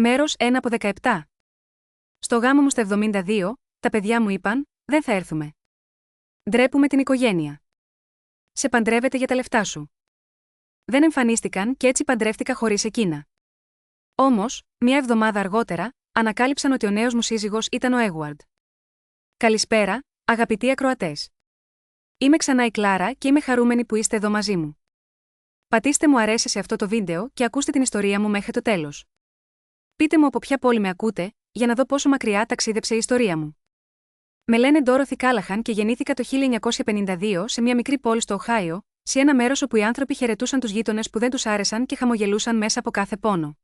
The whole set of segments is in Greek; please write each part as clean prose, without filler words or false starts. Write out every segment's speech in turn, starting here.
Μέρος 1 από 17. Στο γάμο μου στα 72, τα παιδιά μου είπαν: δεν θα έρθουμε. Ντρέπουμε την οικογένεια. Σε παντρεύεται για τα λεφτά σου. Δεν εμφανίστηκαν και έτσι παντρεύτηκα χωρίς εκείνα. Όμως, μια εβδομάδα αργότερα, ανακάλυψαν ότι ο νέος μου σύζυγος ήταν ο Έγουαρντ. Καλησπέρα, αγαπητοί ακροατές. Είμαι ξανά η Κλάρα και είμαι χαρούμενη που είστε εδώ μαζί μου. Πατήστε μου αρέσει σε αυτό το βίντεο και ακούστε την ιστορία μου μέχρι το τέλος. Πείτε μου από ποια πόλη με ακούτε, για να δω πόσο μακριά ταξίδεψε η ιστορία μου. Με λένε Ντόροθι Κάλαχαν και γεννήθηκα το 1952 σε μια μικρή πόλη στο Οχάιο, σε ένα μέρος όπου οι άνθρωποι χαιρετούσαν τους γείτονες που δεν τους άρεσαν και χαμογελούσαν μέσα από κάθε πόνο.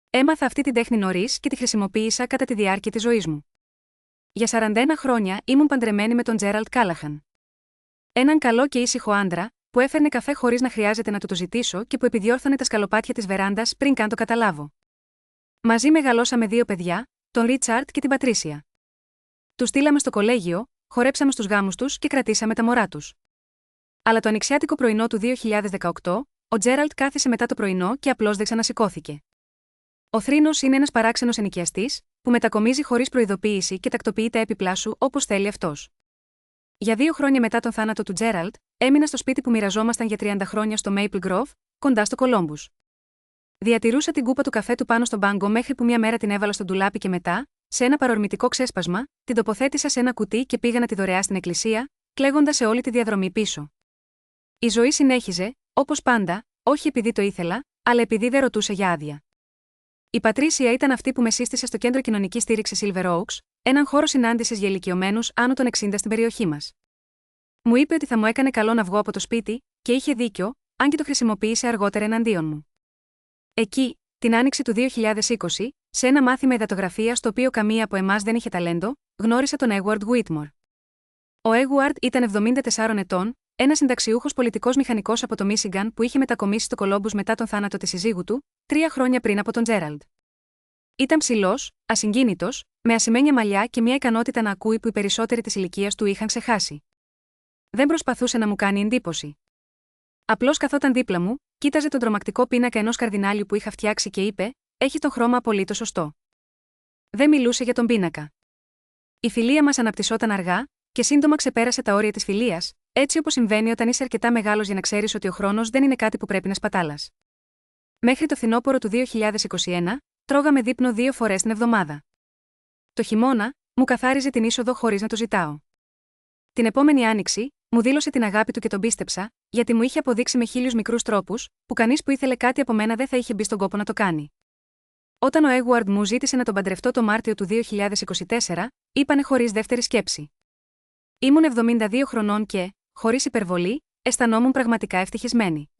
Έμαθα αυτή την τέχνη νωρίς και τη χρησιμοποίησα κατά τη διάρκεια της ζωής μου. Για 41 χρόνια ήμουν παντρεμένη με τον Τζέραλντ Κάλαχαν. Έναν καλό και ήσυχο άντρα, που έφερνε καφέ χωρίς να χρειάζεται να του το ζητήσω και που επιδιόρθωνε τα σκαλοπάτια της βεράντας πριν καν το καταλάβω. Μαζί μεγαλώσαμε 2 παιδιά, τον Ρίτσαρντ και την Πατρίσια. Τους στείλαμε στο κολέγιο, χορέψαμε στους γάμους τους και κρατήσαμε τα μωρά τους. Αλλά το ανοιξιάτικο πρωινό του 2018, ο Τζέραλντ κάθισε μετά το πρωινό και απλώς δεν ξανασηκώθηκε. Ο θρήνος είναι ένας παράξενος ενοικιαστής, που μετακομίζει χωρίς προειδοποίηση και τακτοποιεί τα έπιπλά σου όπως θέλει αυτός. Για 2 χρόνια μετά τον θάνατο του Τζέραλντ, έμεινα στο σπίτι που μοιραζόμασταν για 30 χρόνια στο Maple Grove, κοντά στο Κολόμπους. Διατηρούσα την κούπα του καφέ του πάνω στον πάγκο μέχρι που μια μέρα την έβαλα στο ντουλάπι και μετά, σε ένα παρορμητικό ξέσπασμα, την τοποθέτησα σε ένα κουτί και πήγα να τη δωρεά στην εκκλησία, κλαίγοντας σε όλη τη διαδρομή πίσω. Η ζωή συνέχιζε, όπως πάντα, όχι επειδή το ήθελα, αλλά επειδή δεν ρωτούσε για άδεια. Η Πατρίσια ήταν αυτή που με σύστησε στο κέντρο κοινωνικής στήριξης Silver Oaks, έναν χώρο συνάντησης για ηλικιωμένους άνω των 60 στην περιοχή μας. Μου είπε ότι θα μου έκανε καλό να βγω από το σπίτι, και είχε δίκιο, αν και το χρησιμοποίησε αργότερα εναντίον μου. Εκεί, την άνοιξη του 2020, σε ένα μάθημα υδατογραφίας στο οποίο καμία από εμάς δεν είχε ταλέντο, γνώρισα τον Έγουαρντ Γουίτμορ. Ο Έγουαρντ ήταν 74 ετών, ένας συνταξιούχος πολιτικός μηχανικός από το Μίσιγκαν που είχε μετακομίσει στο Κολόμπους μετά τον θάνατο της συζύγου του, 3 χρόνια πριν από τον Τζέραλντ. Ήταν ψηλός, ασυγκίνητος, με ασημένια μαλλιά και μια ικανότητα να ακούει που οι περισσότεροι της ηλικίας του είχαν ξεχάσει. Δεν προσπαθούσε να μου κάνει εντύπωση. Απλώς καθόταν δίπλα μου, κοίταζε τον τρομακτικό πίνακα ενός καρδινάλιου που είχα φτιάξει και είπε: έχει τον χρώμα απολύτως σωστό. Δεν μιλούσε για τον πίνακα. Η φιλία μας αναπτυσσόταν αργά, και σύντομα ξεπέρασε τα όρια της φιλίας, έτσι όπως συμβαίνει όταν είσαι αρκετά μεγάλος για να ξέρεις ότι ο χρόνος δεν είναι κάτι που πρέπει να σπατάλας. Μέχρι το φθινόπωρο του 2021, τρώγαμε δείπνο 2 φορές την εβδομάδα. Το χειμώνα, μου καθάριζε την είσοδο χωρίς να το ζητάω. Την επόμενη άνοιξη, μου δήλωσε την αγάπη του και τον πίστεψα, γιατί μου είχε αποδείξει με 1000 μικρούς τρόπους, που κανείς που ήθελε κάτι από μένα δεν θα είχε μπει στον κόπο να το κάνει. Όταν ο Έγουαρντ μου ζήτησε να τον παντρευτώ το Μάρτιο του 2024, είπανε χωρίς δεύτερη σκέψη. Ήμουν 72 χρονών και, χωρίς υπερβολή, αισθανόμουν πραγματικά ευτυχισμένη.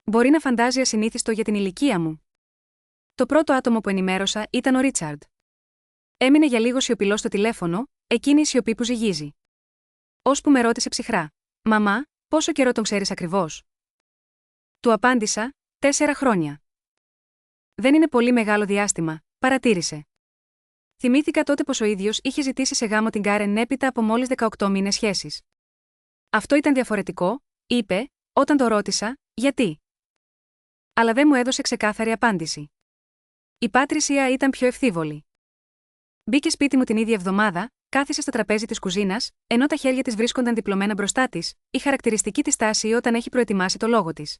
Μπορεί να φαντάζει ασυνήθιστο για την ηλικία μου. Το πρώτο άτομο που ενημέρωσα ήταν ο Ρίτσαρντ. Έμεινε για λίγο σιωπηλός στο τηλέφωνο, εκείνη η σιωπή που ζυγίζει. Ώσπου με ρώτησε ψυχρά: «Μαμά, πόσο καιρό τον ξέρεις ακριβώς?» Του απάντησα: 4 χρόνια. «Δεν είναι πολύ μεγάλο διάστημα», παρατήρησε. Θυμήθηκα τότε πως ο ίδιος είχε ζητήσει σε γάμο την Κάρεν έπειτα από μόλις 18 μήνες σχέσης. Αυτό ήταν διαφορετικό, είπε, όταν το ρώτησα, γιατί. Αλλά δεν μου έδωσε ξεκάθαρη απάντηση. Η Πάτρισια ήταν πιο ευθύβολη. Μπήκε σπίτι μου την ίδια εβδομάδα, κάθισε στο τραπέζι της κουζίνας, ενώ τα χέρια της βρίσκονταν διπλωμένα μπροστά της, η χαρακτηριστική της στάση όταν έχει προετοιμάσει το λόγο της.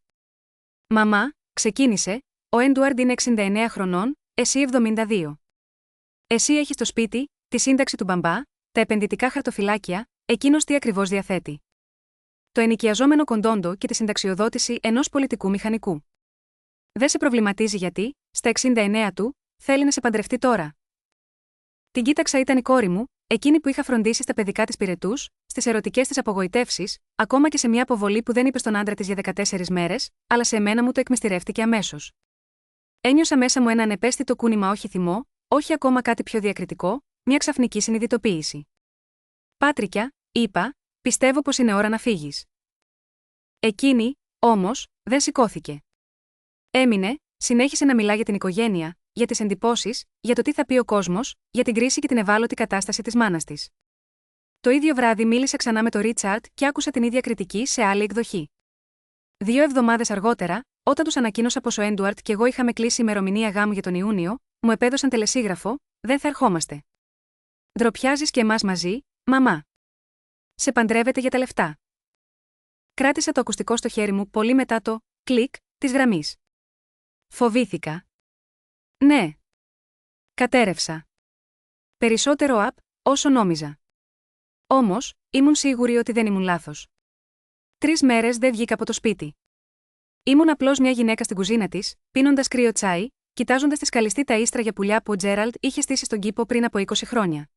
«Μαμά», ξεκίνησε, «ο Έντουαρντ είναι 69 χρονών, εσύ 72. Εσύ έχεις το σπίτι, τη σύνταξη του μπαμπά, τα επενδυτικά χαρτοφυλάκια, εκείνος τι ακριβώς διαθέτει. Το ενοικιαζόμενο κοντόντο και τη συνταξιοδότηση ενός πολιτικού μηχανικού. Δεν σε προβληματίζει γιατί, στα 69 του, θέλει να σε παντρευτεί τώρα?» Την κοίταξα, ήταν η κόρη μου, εκείνη που είχα φροντίσει στα παιδικά της πυρετούς, στις ερωτικές της απογοητεύσεις, ακόμα και σε μια αποβολή που δεν είπε στον άντρα της για 14 μέρες, αλλά σε μένα μου το εκμυστηρεύτηκε αμέσως. Ένιωσα μέσα μου ένα ανεπαίσθητο κούνημα, όχι θυμό, όχι ακόμα κάτι πιο διακριτικό, μια ξαφνική συνειδητοποίηση. «Πάτρικια», είπα, «πιστεύω πως είναι ώρα να φύγεις». Εκείνη, όμως, δεν σηκώθηκε. Έμεινε, συνέχισε να μιλά για την οικογένεια, για τις εντυπώσεις, για το τι θα πει ο κόσμος, για την κρίση και την ευάλωτη κατάσταση της μάνας της. Το ίδιο βράδυ μίλησα ξανά με τον Ρίτσαρντ και άκουσα την ίδια κριτική σε άλλη εκδοχή. 2 εβδομάδες αργότερα, όταν τους ανακοίνωσα πως ο Έντουαρντ και εγώ είχαμε κλείσει ημερομηνία γάμου για τον Ιούνιο, μου επέδωσαν τελεσίγραφο, δεν θα ερχόμαστε. Ντροπιάζεις και εμάς μαζί, μαμά. Σε παντρεύεται για τα λεφτά. Κράτησα το ακουστικό στο χέρι μου πολύ μετά το κλικ της γραμμής. Φοβήθηκα. Ναι. Κατέρευσα. Περισσότερο όσο νόμιζα. Όμως, ήμουν σίγουρη ότι δεν ήμουν λάθος. 3 μέρες δεν βγήκα από το σπίτι. Ήμουν απλώς μια γυναίκα στην κουζίνα της, πίνοντας κρύο τσάι, κοιτάζοντας τη σκαλιστή τα ίστρα για πουλιά που ο Τζέραλντ είχε στήσει στον κήπο πριν από 20 χρόνια.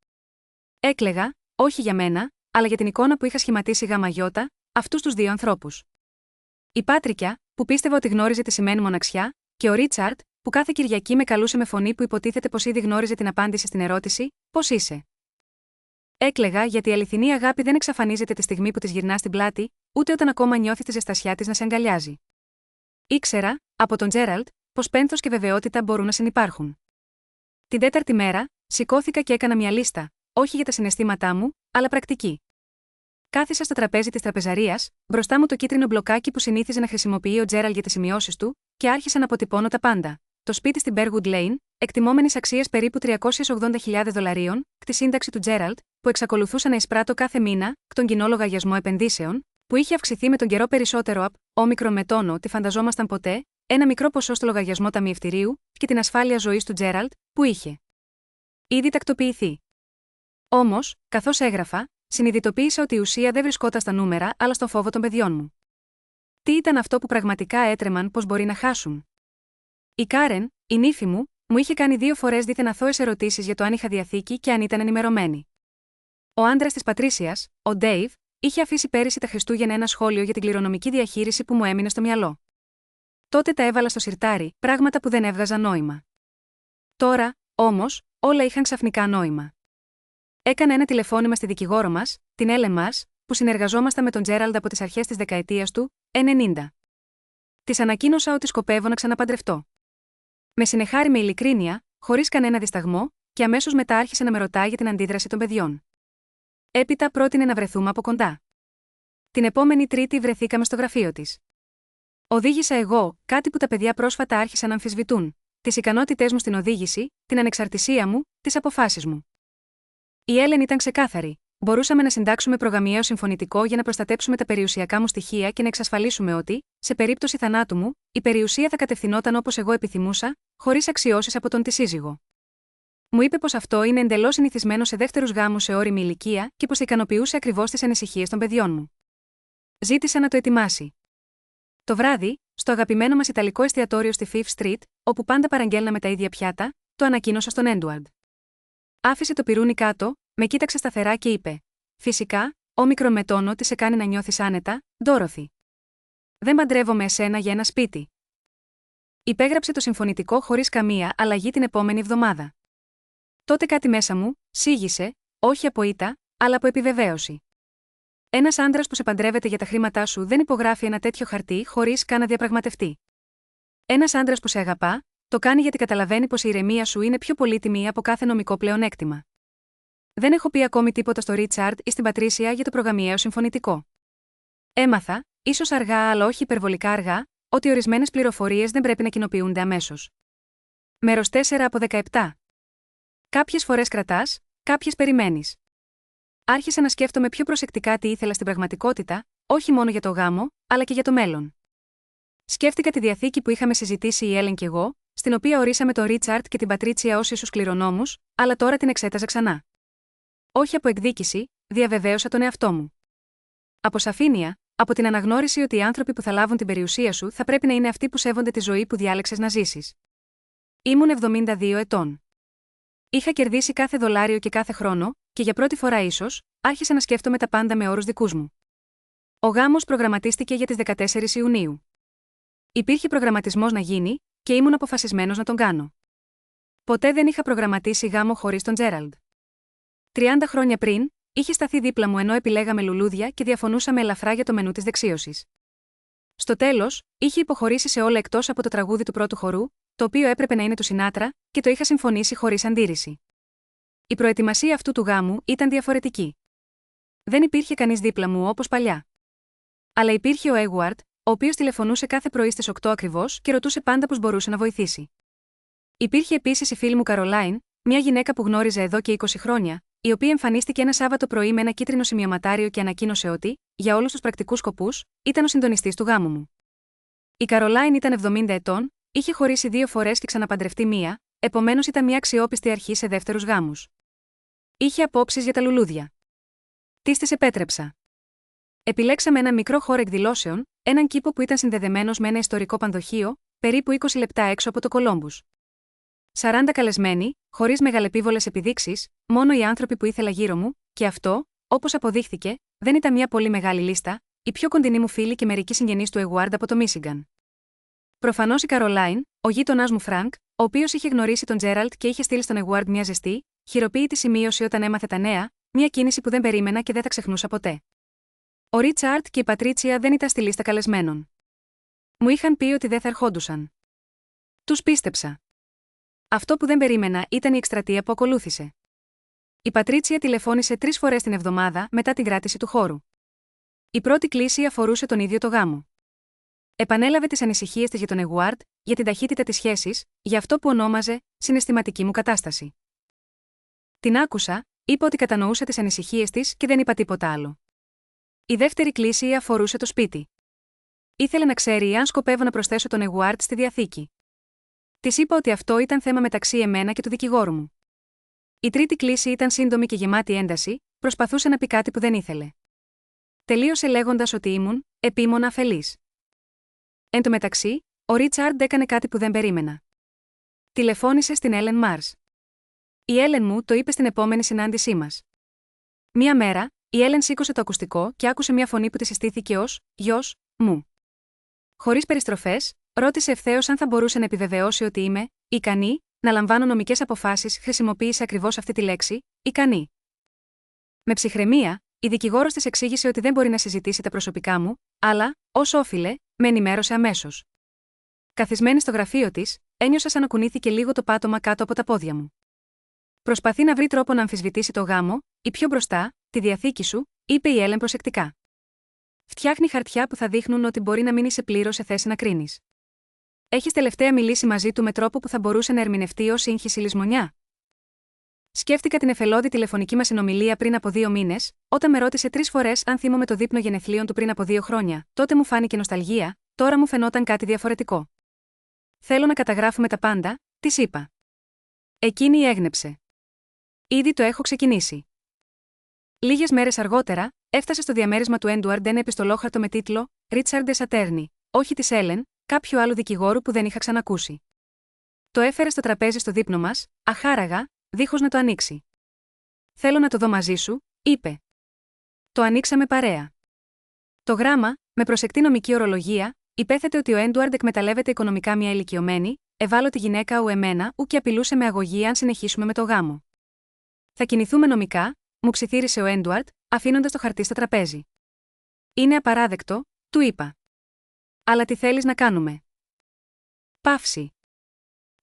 Έκλαιγα, όχι για μένα, αλλά για την εικόνα που είχα σχηματίσει γαμαγιώτα, αυτούς τους 2 ανθρώπους. Η Πάτρικια, που πίστευα ότι γνώριζε τι σημαίνει μοναξιά, και ο Ρίτσαρντ, που κάθε Κυριακή με καλούσε με φωνή που υποτίθεται πως ήδη γνώριζε την απάντηση στην ερώτηση: πώς είσαι. Έκλαιγα γιατί η αληθινή αγάπη δεν εξαφανίζεται τη στιγμή που της γυρνά στην πλάτη, ούτε όταν ακόμα νιώθει τη ζεστασιά της να σε αγκαλιάζει. Ήξερα, από τον Τζέραλντ, πως πένθος και βεβαιότητα μπορούν να συνυπάρχουν. Την 4η μέρα, σηκώθηκα και έκανα μια λίστα, όχι για τα συναισθήματά μου, αλλά πρακτική. Κάθισα στο τραπέζι της τραπεζαρίας, μπροστά μου το κίτρινο μπλοκάκι που συνήθιζε να χρησιμοποιεί ο Τζέραλντ για τις σημειώσεις του, και άρχισα να αποτυπώνω τα πάντα. Το σπίτι στην Bearwood Lane, εκτιμόμενης αξίας περίπου $380,000, τη σύνταξη του Τζέραλντ, που εξακολουθούσα να εισπράττω κάθε μήνα, τον κοινό λογαριασμό επενδύσεων, που είχε αυξηθεί με τον καιρό περισσότερο από όμικρον με τόνο ότι φανταζόμασταν ποτέ, ένα μικρό ποσό στο λογαριασμό ταμιευτηρίου, και την ασφάλεια ζωής του Τζέραλντ, που είχε ήδη τακτοποιηθεί. Όμως, καθώς έγραφα, συνειδητοποίησα ότι η ουσία δεν βρισκόταν στα νούμερα, αλλά στον φόβο των παιδιών μου. Τι ήταν αυτό που πραγματικά έτρεμαν πως μπορεί να χάσουν. Η Κάρεν, η νύφη μου είχε κάνει 2 φορές δίθεν αθώες ερωτήσεις για το αν είχα διαθήκη και αν ήταν ενημερωμένη. Ο άντρας της Πατρίσιας, ο Ντέιβ, είχε αφήσει πέρυσι τα Χριστούγεννα ένα σχόλιο για την κληρονομική διαχείριση που μου έμεινε στο μυαλό. Τότε τα έβαλα στο σιρτάρι, πράγματα που δεν έβγαζαν νόημα. Τώρα, όμως, όλα είχαν ξαφνικά νόημα. Έκανα ένα τηλεφώνημα στη δικηγόρο μας, την Έλεν μας, που συνεργαζόμασταν με τον Τζέραλντ από τις αρχές της δεκαετίας του 90. Της ανακοίνωσα ότι σκοπεύω να ξαναπαντρευτώ. Με συνεχάρη με ειλικρίνεια, χωρίς κανένα δισταγμό, και αμέσως μετά άρχισε να με ρωτάει για την αντίδραση των παιδιών. Έπειτα πρότεινε να βρεθούμε από κοντά. Την επόμενη Τρίτη βρεθήκαμε στο γραφείο της. Οδήγησα εγώ, κάτι που τα παιδιά πρόσφατα άρχισαν να αμφισβητούν: τις ικανότητές μου στην οδήγηση, την ανεξαρτησία μου, τις αποφάσεις μου. Η Έλεν ήταν ξεκάθαρη. Μπορούσαμε να συντάξουμε προγαμιαίο συμφωνητικό για να προστατέψουμε τα περιουσιακά μου στοιχεία και να εξασφαλίσουμε ότι, σε περίπτωση θανάτου μου, η περιουσία θα κατευθυνόταν όπως εγώ επιθυμούσα, χωρίς αξιώσεις από τον τη σύζυγο. Μου είπε πως αυτό είναι εντελώς συνηθισμένο σε δεύτερους γάμους σε όριμη ηλικία και πως ικανοποιούσε ακριβώς τις ανησυχίες των παιδιών μου. Ζήτησα να το ετοιμάσει. Το βράδυ, στο αγαπημένο μας ιταλικό εστιατόριο στη Fifth Street, όπου πάντα παραγγέλναμε τα ίδια πιάτα, το ανακοίνωσα στον Έντουαρντ. Άφησε το πυρούνι κάτω, με κοίταξε σταθερά και είπε: φυσικά, όμικρον με τόνο τι σε κάνει να νιώθεις άνετα, Ντόροθι. Δεν παντρεύομαι εσένα για ένα σπίτι. Υπέγραψε το συμφωνητικό χωρίς καμία αλλαγή την επόμενη εβδομάδα. Τότε κάτι μέσα μου σίγησε, όχι από ήττα, αλλά από επιβεβαίωση. Ένας άντρας που σε παντρεύεται για τα χρήματά σου δεν υπογράφει ένα τέτοιο χαρτί χωρίς καν να διαπραγματευτεί. Ένας άντρας που σε αγαπά, το κάνει γιατί καταλαβαίνει πως η ηρεμία σου είναι πιο πολύτιμη από κάθε νομικό πλεονέκτημα. Δεν έχω πει ακόμη τίποτα στο Ρίτσαρντ ή στην Πατρίσια για το προγαμιαίο συμφωνητικό. Έμαθα, ίσως αργά αλλά όχι υπερβολικά αργά, ότι ορισμένες πληροφορίες δεν πρέπει να κοινοποιούνται αμέσως. Μέρος 4 από 17. Κάποιες φορές κρατάς, κάποιες περιμένεις. Άρχισα να σκέφτομαι πιο προσεκτικά τι ήθελα στην πραγματικότητα, όχι μόνο για το γάμο, αλλά και για το μέλλον. Σκέφτηκα τη διαθήκη που είχαμε συζητήσει η Έλεν και εγώ, στην οποία ορίσαμε τον Ρίτσαρντ και την Πατρίτσια ως ίσους κληρονόμους, αλλά τώρα την εξέταζα ξανά. Όχι από εκδίκηση, διαβεβαίωσα τον εαυτό μου. Από σαφήνεια, από την αναγνώριση ότι οι άνθρωποι που θα λάβουν την περιουσία σου θα πρέπει να είναι αυτοί που σέβονται τη ζωή που διάλεξες να ζήσεις. Ήμουν 72 ετών. Είχα κερδίσει κάθε δολάριο και κάθε χρόνο, και για πρώτη φορά ίσως, άρχισα να σκέφτομαι τα πάντα με όρους δικούς μου. Ο γάμος προγραμματίστηκε για τις 14 Ιουνίου. Υπήρχε προγραμματισμός να γίνει, και ήμουν αποφασισμένος να τον κάνω. Ποτέ δεν είχα προγραμματίσει γάμο χωρίς τον Τζέραλντ. 30 χρόνια πριν, είχε σταθεί δίπλα μου ενώ επιλέγαμε λουλούδια και διαφωνούσαμε ελαφρά για το μενού της δεξίωσης. Στο τέλος, είχε υποχωρήσει σε όλα εκτός από το τραγούδι του πρώτου χορού, το οποίο έπρεπε να είναι του Σινάτρα, και το είχα συμφωνήσει χωρίς αντίρρηση. Η προετοιμασία αυτού του γάμου ήταν διαφορετική. Δεν υπήρχε κανείς δίπλα μου όπως παλιά. Αλλά υπήρχε ο Égουαρντ, ο οποίος τηλεφωνούσε κάθε πρωί στις 8 ακριβώς και ρωτούσε πάντα πώς μπορούσε να βοηθήσει. Υπήρχε επίσης η φίλη μου Καρολάιν, μια γυναίκα που γνώριζε εδώ και 20 χρόνια, η οποία εμφανίστηκε ένα Σάββατο πρωί με ένα κίτρινο σημειωματάριο και ανακοίνωσε ότι, για όλους τους πρακτικούς σκοπούς, ήταν ο συντονιστής του γάμου μου. Η Καρολάιν ήταν 70 ετών, είχε χωρίσει 2 φορές και ξαναπαντρευτεί μία, επομένως ήταν μια αξιόπιστη αρχή σε δεύτερους γάμους. Είχε απόψεις για τα λουλούδια. Τις επέτρεψα. Επιλέξαμε ένα μικρό χώρο εκδηλώσεων, έναν κήπο που ήταν συνδεδεμένος με ένα ιστορικό πανδοχείο, περίπου 20 λεπτά έξω από το Κολόμπους. 40 καλεσμένοι, χωρίς μεγαλεπίβολες επιδείξεις, μόνο οι άνθρωποι που ήθελα γύρω μου, και αυτό, όπως αποδείχθηκε, δεν ήταν μια πολύ μεγάλη λίστα, οι πιο κοντινοί μου φίλοι και μερικοί συγγενείς του Εγουάρντ από το Μίσιγκαν. Προφανώς η Καρολάιν, ο γείτονάς μου Φρανκ, ο οποίος είχε γνωρίσει τον Τζέραλτ και είχε στείλει στον Εγουάρντ μια ζεστή, χειροποίητη σημείωση όταν έμαθε τα νέα, μια κίνηση που δεν περίμενα και δεν θα ξεχνούσα ποτέ. Ο Ρίτσαρντ και η Πατρίτσια δεν ήταν στη λίστα καλεσμένων. Μου είχαν πει ότι δεν θα ερχόντουσαν. Τους πίστεψα. Αυτό που δεν περίμενα ήταν η εκστρατεία που ακολούθησε. Η Πατρίτσια τηλεφώνησε 3 φορές την εβδομάδα μετά την κράτηση του χώρου. Η πρώτη κλήση αφορούσε τον ίδιο το γάμο. Επανέλαβε τις ανησυχίες της για τον Εγουάρντ, για την ταχύτητα της σχέσης, για αυτό που ονόμαζε συναισθηματική μου κατάσταση. Την άκουσα, είπα ότι κατανοούσα τις ανησυχίες της και δεν είπα τίποτα άλλο. Η δεύτερη κλήση αφορούσε το σπίτι. Ήθελε να ξέρει αν σκοπεύω να προσθέσω τον Εγουάρντ στη διαθήκη. Της είπα ότι αυτό ήταν θέμα μεταξύ εμένα και του δικηγόρου μου. Η τρίτη κλήση ήταν σύντομη και γεμάτη ένταση, προσπαθούσε να πει κάτι που δεν ήθελε. Τελείωσε λέγοντας ότι ήμουν επίμονα αφελής. Εν τω μεταξύ, ο Ρίτσαρντ έκανε κάτι που δεν περίμενα. Τηλεφώνησε στην Έλεν Μάρς. Η Έλεν μου το είπε στην επόμενη συνάντησή μας. Μία μέρα, η Έλεν σήκωσε το ακουστικό και άκουσε μια φωνή που τη συστήθηκε ως «Γιος μου». Χωρίς περιστροφές, ρώτησε ευθέως αν θα μπορούσε να επιβεβαιώσει ότι είμαι ικανή να λαμβάνω νομικές αποφάσεις. Χρησιμοποίησε ακριβώς αυτή τη λέξη, ικανή. Με ψυχραιμία, η δικηγόρος της εξήγησε ότι δεν μπορεί να συζητήσει τα προσωπικά μου, αλλά, όσο όφιλε, με ενημέρωσε αμέσως. Καθισμένη στο γραφείο της, ένιωσα σαν να κουνήθηκε λίγο το πάτωμα κάτω από τα πόδια μου. Προσπαθεί να βρει τρόπο να αμφισβητήσει το γάμο, ή πιο μπροστά, τη διαθήκη σου, είπε η Έλεν προσεκτικά. Φτιάχνει χαρτιά που θα δείχνουν ότι μπορεί να μην είσαι πλήρως σε θέση να κρίνεις. Έχεις τελευταία μιλήσει μαζί του με τρόπο που θα μπορούσε να ερμηνευτεί ως σύγχυση λησμονιά. Σκέφτηκα την εφελώδη τηλεφωνική μας συνομιλία πριν από 2 μήνες, όταν με ρώτησε 3 φορές αν θύμωμαι το δείπνο γενεθλίων του πριν από 2 χρόνια. Τότε μου φάνηκε νοσταλγία, τώρα μου φαινόταν κάτι διαφορετικό. Θέλω να καταγράφουμε τα πάντα, της είπα. Εκείνη έγνεψε. Ήδη το έχω ξεκινήσει. Λίγες μέρες αργότερα, έφτασε στο διαμέρισμα του Έντουαρντ ένα επιστολόχαρτο με τίτλο «Ρίτσαρντ Ατέρνι», όχι της Έλεν, κάποιου άλλου δικηγόρου που δεν είχα ξανακούσει. Το έφερε στο τραπέζι στο δείπνο μας, αχάραγα, δίχως να το ανοίξει. «Θέλω να το δω μαζί σου», είπε. Το ανοίξαμε παρέα. Το γράμμα, με προσεκτή νομική ορολογία, υπέθετε ότι ο Έντουαρντ εκμεταλλεύεται οικονομικά μια ηλικιωμένη, ευάλωτη γυναίκα εμένα και απειλούσε με αγωγή αν συνεχίσουμε με το γάμο. Θα κινηθούμε νομικά, μου ψιθύρισε ο Έντουαρντ, αφήνοντας το χαρτί στο τραπέζι. Είναι απαράδεκτο, του είπα. Αλλά τι θέλεις να κάνουμε? Παύση.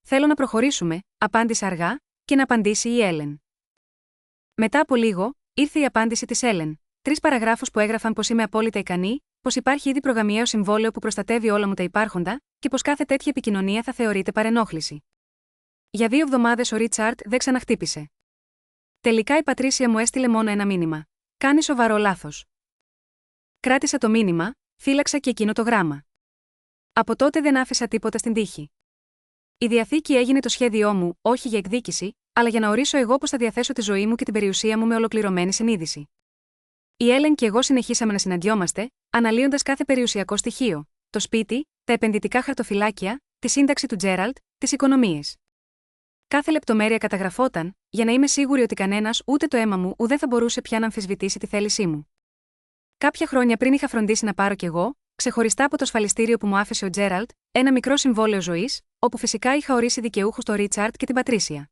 Θέλω να προχωρήσουμε, απάντησε αργά, και να απαντήσει η Έλεν. Μετά από λίγο, ήρθε η απάντηση της Έλεν. 3 παραγράφους που έγραφαν πως είμαι απόλυτα ικανή, πως υπάρχει ήδη προγαμιαίο συμβόλαιο που προστατεύει όλα μου τα υπάρχοντα, και πως κάθε τέτοια επικοινωνία θα θεωρείται παρενόχληση. Για 2 εβδομάδες ο Ρίτσαρντ δεν ξαναχτύπησε. Τελικά η Πατρίσια μου έστειλε μόνο ένα μήνυμα. Κάνει σοβαρό λάθος. Κράτησα το μήνυμα, φύλαξα και εκείνο το γράμμα. Από τότε δεν άφησα τίποτα στην τύχη. Η διαθήκη έγινε το σχέδιό μου, όχι για εκδίκηση, αλλά για να ορίσω εγώ πώς θα διαθέσω τη ζωή μου και την περιουσία μου με ολοκληρωμένη συνείδηση. Η Έλεν και εγώ συνεχίσαμε να συναντιόμαστε, αναλύοντας κάθε περιουσιακό στοιχείο, το σπίτι, τα επενδυτικά χαρτοφυλάκια, τη σύνταξη του Τζέραλτ, τις οικονομίες. Κάθε λεπτομέρεια καταγραφόταν, για να είμαι σίγουρη ότι κανένας, ούτε το αίμα μου, δεν θα μπορούσε πια να αμφισβητήσει τη θέλησή μου. Κάποια χρόνια πριν είχα φροντίσει να πάρω κι εγώ, ξεχωριστά από το ασφαλιστήριο που μου άφησε ο Τζέραλτ, ένα μικρό συμβόλαιο ζωής, όπου φυσικά είχα ορίσει δικαιούχους το Ρίτσαρντ και την Πατρίσια.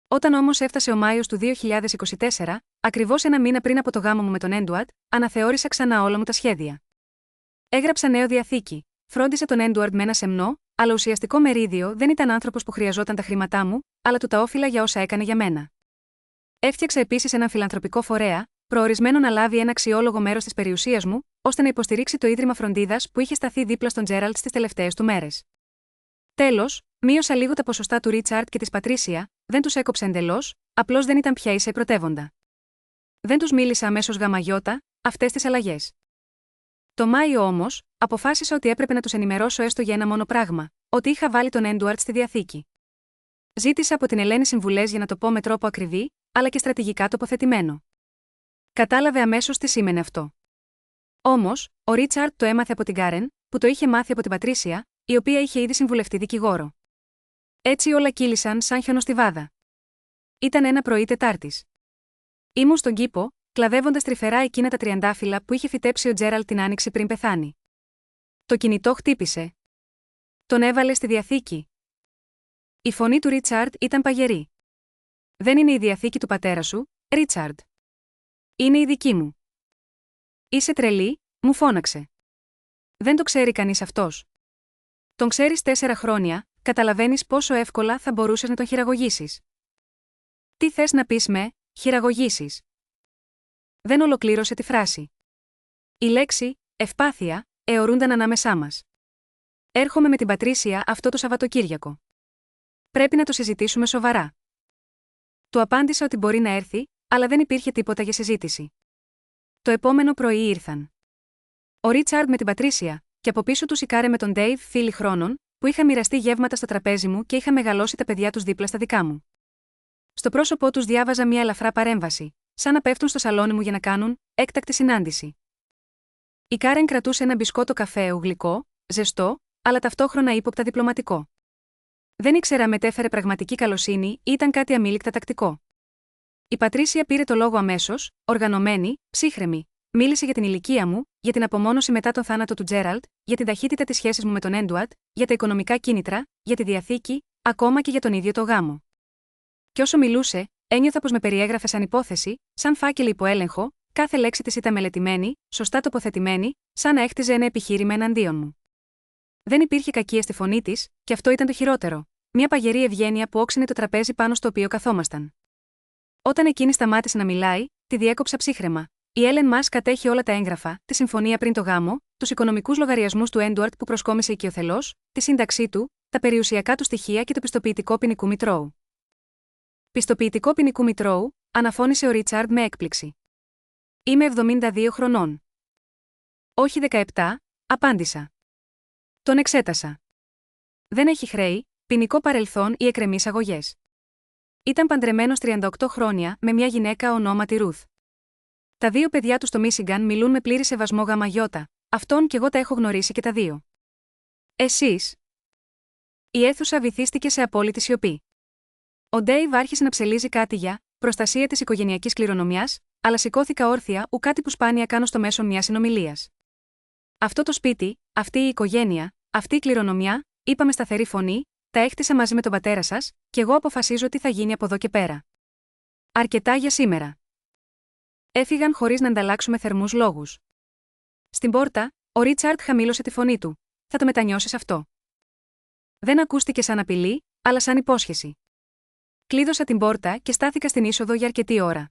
Όταν όμως έφτασε ο Μάιος του 2024, ακριβώς 1 μήνα πριν από το γάμο μου με τον Έντουαρντ, αναθεώρησα ξανά όλα μου τα σχέδια. Έγραψα νέο διαθήκη, φρόντισα τον Έντουαρντ με ένα σεμνό, αλλά ουσιαστικό μερίδιο δεν ήταν άνθρωπος που χρειαζόταν τα χρήματά μου, αλλά του τα όφυλα για όσα έκανε για μένα. Έφτιαξα επίσης έναν φιλανθρωπικό φορέα, προορισμένο να λάβει ένα αξιόλογο μέρος της περιουσίας μου, ώστε να υποστηρίξει το ίδρυμα φροντίδας που είχε σταθεί δίπλα στον Τζέραλτ στις τελευταίες του μέρες. Τέλος, μείωσα λίγο τα ποσοστά του Ρίτσαρντ και της Πατρίσια, δεν τους έκοψε εντελώς, απλώς δεν ήταν πια ίσα πρωτεύοντα. Δεν τους μίλησα αμέσως γαμαγιώτα, αυτές τις αλλαγές. Το Μάιο όμως, αποφάσισα ότι έπρεπε να τους ενημερώσω έστω για ένα μόνο πράγμα, ότι είχα βάλει τον Έντουαρτ στη διαθήκη. Ζήτησα από την Ελένη συμβουλές για να το πω με τρόπο ακριβή, αλλά και στρατηγικά τοποθετημένο. Κατάλαβε αμέσως τι σήμαινε αυτό. Όμως, ο Ρίτσαρντ το έμαθε από την Κάρεν, που το είχε μάθει από την Πατρίσια, η οποία είχε ήδη συμβουλευτεί δικηγόρο. Έτσι όλα κύλησαν σαν χιονοστιβάδα. Ήταν ένα πρωί Τετάρτης. Ήμουν στον κήπο, κλαδεύοντας τρυφερά εκείνα τα τριαντάφυλλα που είχε φυτέψει ο Τζέραλτ την άνοιξη πριν πεθάνει. Το κινητό χτύπησε. Τον έβαλε στη διαθήκη. Η φωνή του Ρίτσαρντ ήταν παγερή. Δεν είναι η διαθήκη του πατέρα σου, Ρίτσαρντ. Είναι η δική μου. Είσαι τρελή, μου φώναξε. Δεν το ξέρει κανείς αυτός. Τον ξέρεις 4 χρόνια, καταλαβαίνεις πόσο εύκολα θα μπορούσες να τον χειραγωγήσεις. Τι θες να πεις με χειραγωγήσεις? Δεν ολοκλήρωσε τη φράση. Η λέξη ευπάθεια αιωρούνταν ανάμεσά μας. Έρχομαι με την Πατρίσια αυτό το Σαββατοκύριακο. Πρέπει να το συζητήσουμε σοβαρά. Του απάντησα ότι μπορεί να έρθει, αλλά δεν υπήρχε τίποτα για συζήτηση. Το επόμενο πρωί ήρθαν. Ο Ρίτσαρντ με την Πατρίσια, και από πίσω τους η Κάρεν με τον Ντέιβ, φίλοι χρόνων, που είχα μοιραστεί γεύματα στο τραπέζι μου και είχα μεγαλώσει τα παιδιά τους δίπλα στα δικά μου. Στο πρόσωπό τους διάβαζα μια ελαφρά παρέμβαση, σαν να πέφτουν στο σαλόνι μου για να κάνουν έκτακτη συνάντηση. Η Κάρεν κρατούσε ένα μπισκότο καφέ γλυκό, ζεστό, αλλά ταυτόχρονα ύποπτα διπλωματικό. Δεν ήξερα μετέφερε πραγματική καλοσύνη ή ήταν κάτι αμήλικτα τακτικό. Η Πατρίσια πήρε το λόγο αμέσως, οργανωμένη, ψύχρεμη. Μίλησε για την ηλικία μου, για την απομόνωση μετά τον θάνατο του Τζέραλτ, για την ταχύτητα της σχέσης μου με τον Έντουαρτ, για τα οικονομικά κίνητρα, για τη διαθήκη, ακόμα και για τον ίδιο το γάμο. Και όσο μιλούσε, ένιωθα πως με περιέγραφε σαν υπόθεση, σαν φάκελο υπό έλεγχο, κάθε λέξη της ήταν μελετημένη, σωστά τοποθετημένη, σαν να έχτιζε ένα επιχείρημα εναντίον μου. Δεν υπήρχε κακία στη φωνή της, και αυτό ήταν το χειρότερο. Μια παγερή ευγένεια που όξινε το τραπέζι πάνω στο οποίο καθόμασταν. Όταν εκείνη σταμάτησε να μιλάει, τη διέκοψα ψύχραιμα. Η Έλεν μας κατέχει όλα τα έγγραφα, τη συμφωνία πριν το γάμο, τους οικονομικούς λογαριασμούς του Έντουαρτ που προσκόμισε οικειοθελώς, τη σύνταξή του, τα περιουσιακά του στοιχεία και το πιστοποιητικό ποινικού μητρώου. Πιστοποιητικό ποινικού μητρώου, αναφώνησε ο Ρίτσαρντ με έκπληξη. Είμαι 72 χρονών. Όχι 17, απάντησα. Τον εξέτασα. Δεν έχει χρέη, ποινικό παρελθόν ή εκκρεμείς αγωγές. Ήταν παντρεμένος 38 χρόνια με μια γυναίκα ονόματι Ρουθ. Τα 2 παιδιά του στο Μίσιγκαν μιλούν με πλήρη σεβασμό γαμαγιώτα, αυτόν κι εγώ τα έχω γνωρίσει και τα 2. Εσείς? Η αίθουσα βυθίστηκε σε απόλυτη σιωπή. Ο Ντέιβ άρχισε να ψελίζει κάτι για προστασία της οικογενειακής κληρονομιάς, αλλά σηκώθηκα όρθια ου κάτι που σπάνια κάνω στο μέσο μιας συνομιλίας. Αυτό το σπίτι, αυτή η οικογένεια, αυτή η κληρονομιά, είπαμε σταθερή φωνή, τα έχτισα μαζί με τον πατέρα σας, και εγώ αποφασίζω τι θα γίνει από εδώ και πέρα. Αρκετά για σήμερα. Έφυγαν χωρίς να ανταλλάξουμε θερμούς λόγους. Στην πόρτα, ο Ρίτσαρντ χαμήλωσε τη φωνή του. Θα το μετανιώσεις αυτό. Δεν ακούστηκε σαν απειλή, αλλά σαν υπόσχεση. Κλείδωσα την πόρτα και στάθηκα στην είσοδο για αρκετή ώρα.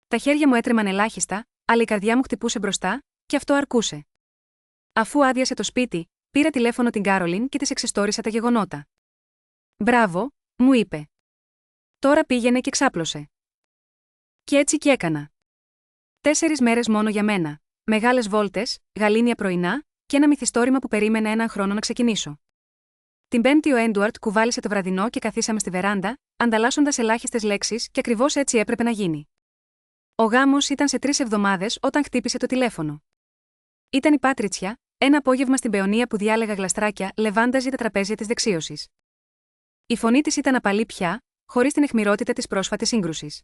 Τα χέρια μου έτρεμαν ελάχιστα, αλλά η καρδιά μου χτυπούσε μπροστά, και αυτό αρκούσε. Αφού άδειασε το σπίτι, πήρα τηλέφωνο την Κάρολιν και της εξιστόρισα τα γεγονότα. «Μπράβο», μου είπε. «Τώρα πήγαινε και ξάπλωσε». Και έτσι κι έκανα. 4 μέρες μόνο για μένα. Μεγάλες βόλτες, γαλήνια πρωινά, και ένα μυθιστόρημα που περίμενε έναν χρόνο να ξεκινήσω. Την Πέμπτη ο Έντουαρτ κουβάλισε το βραδινό και καθίσαμε στη βεράντα, ανταλλάσσοντας ελάχιστες λέξεις, και ακριβώς έτσι έπρεπε να γίνει. Ο γάμος ήταν σε 3 εβδομάδες όταν χτύπησε το τηλέφωνο. Ήταν η Πάτριτσια, ένα απόγευμα στην πεωνία που διάλεγα γλαστράκια, λεβάνταζε τα τραπέζια της δεξίωσης. Η φωνή της ήταν απαλή πια, χωρίς την αιχμηρότητα της πρόσφατης σύγκρουσης.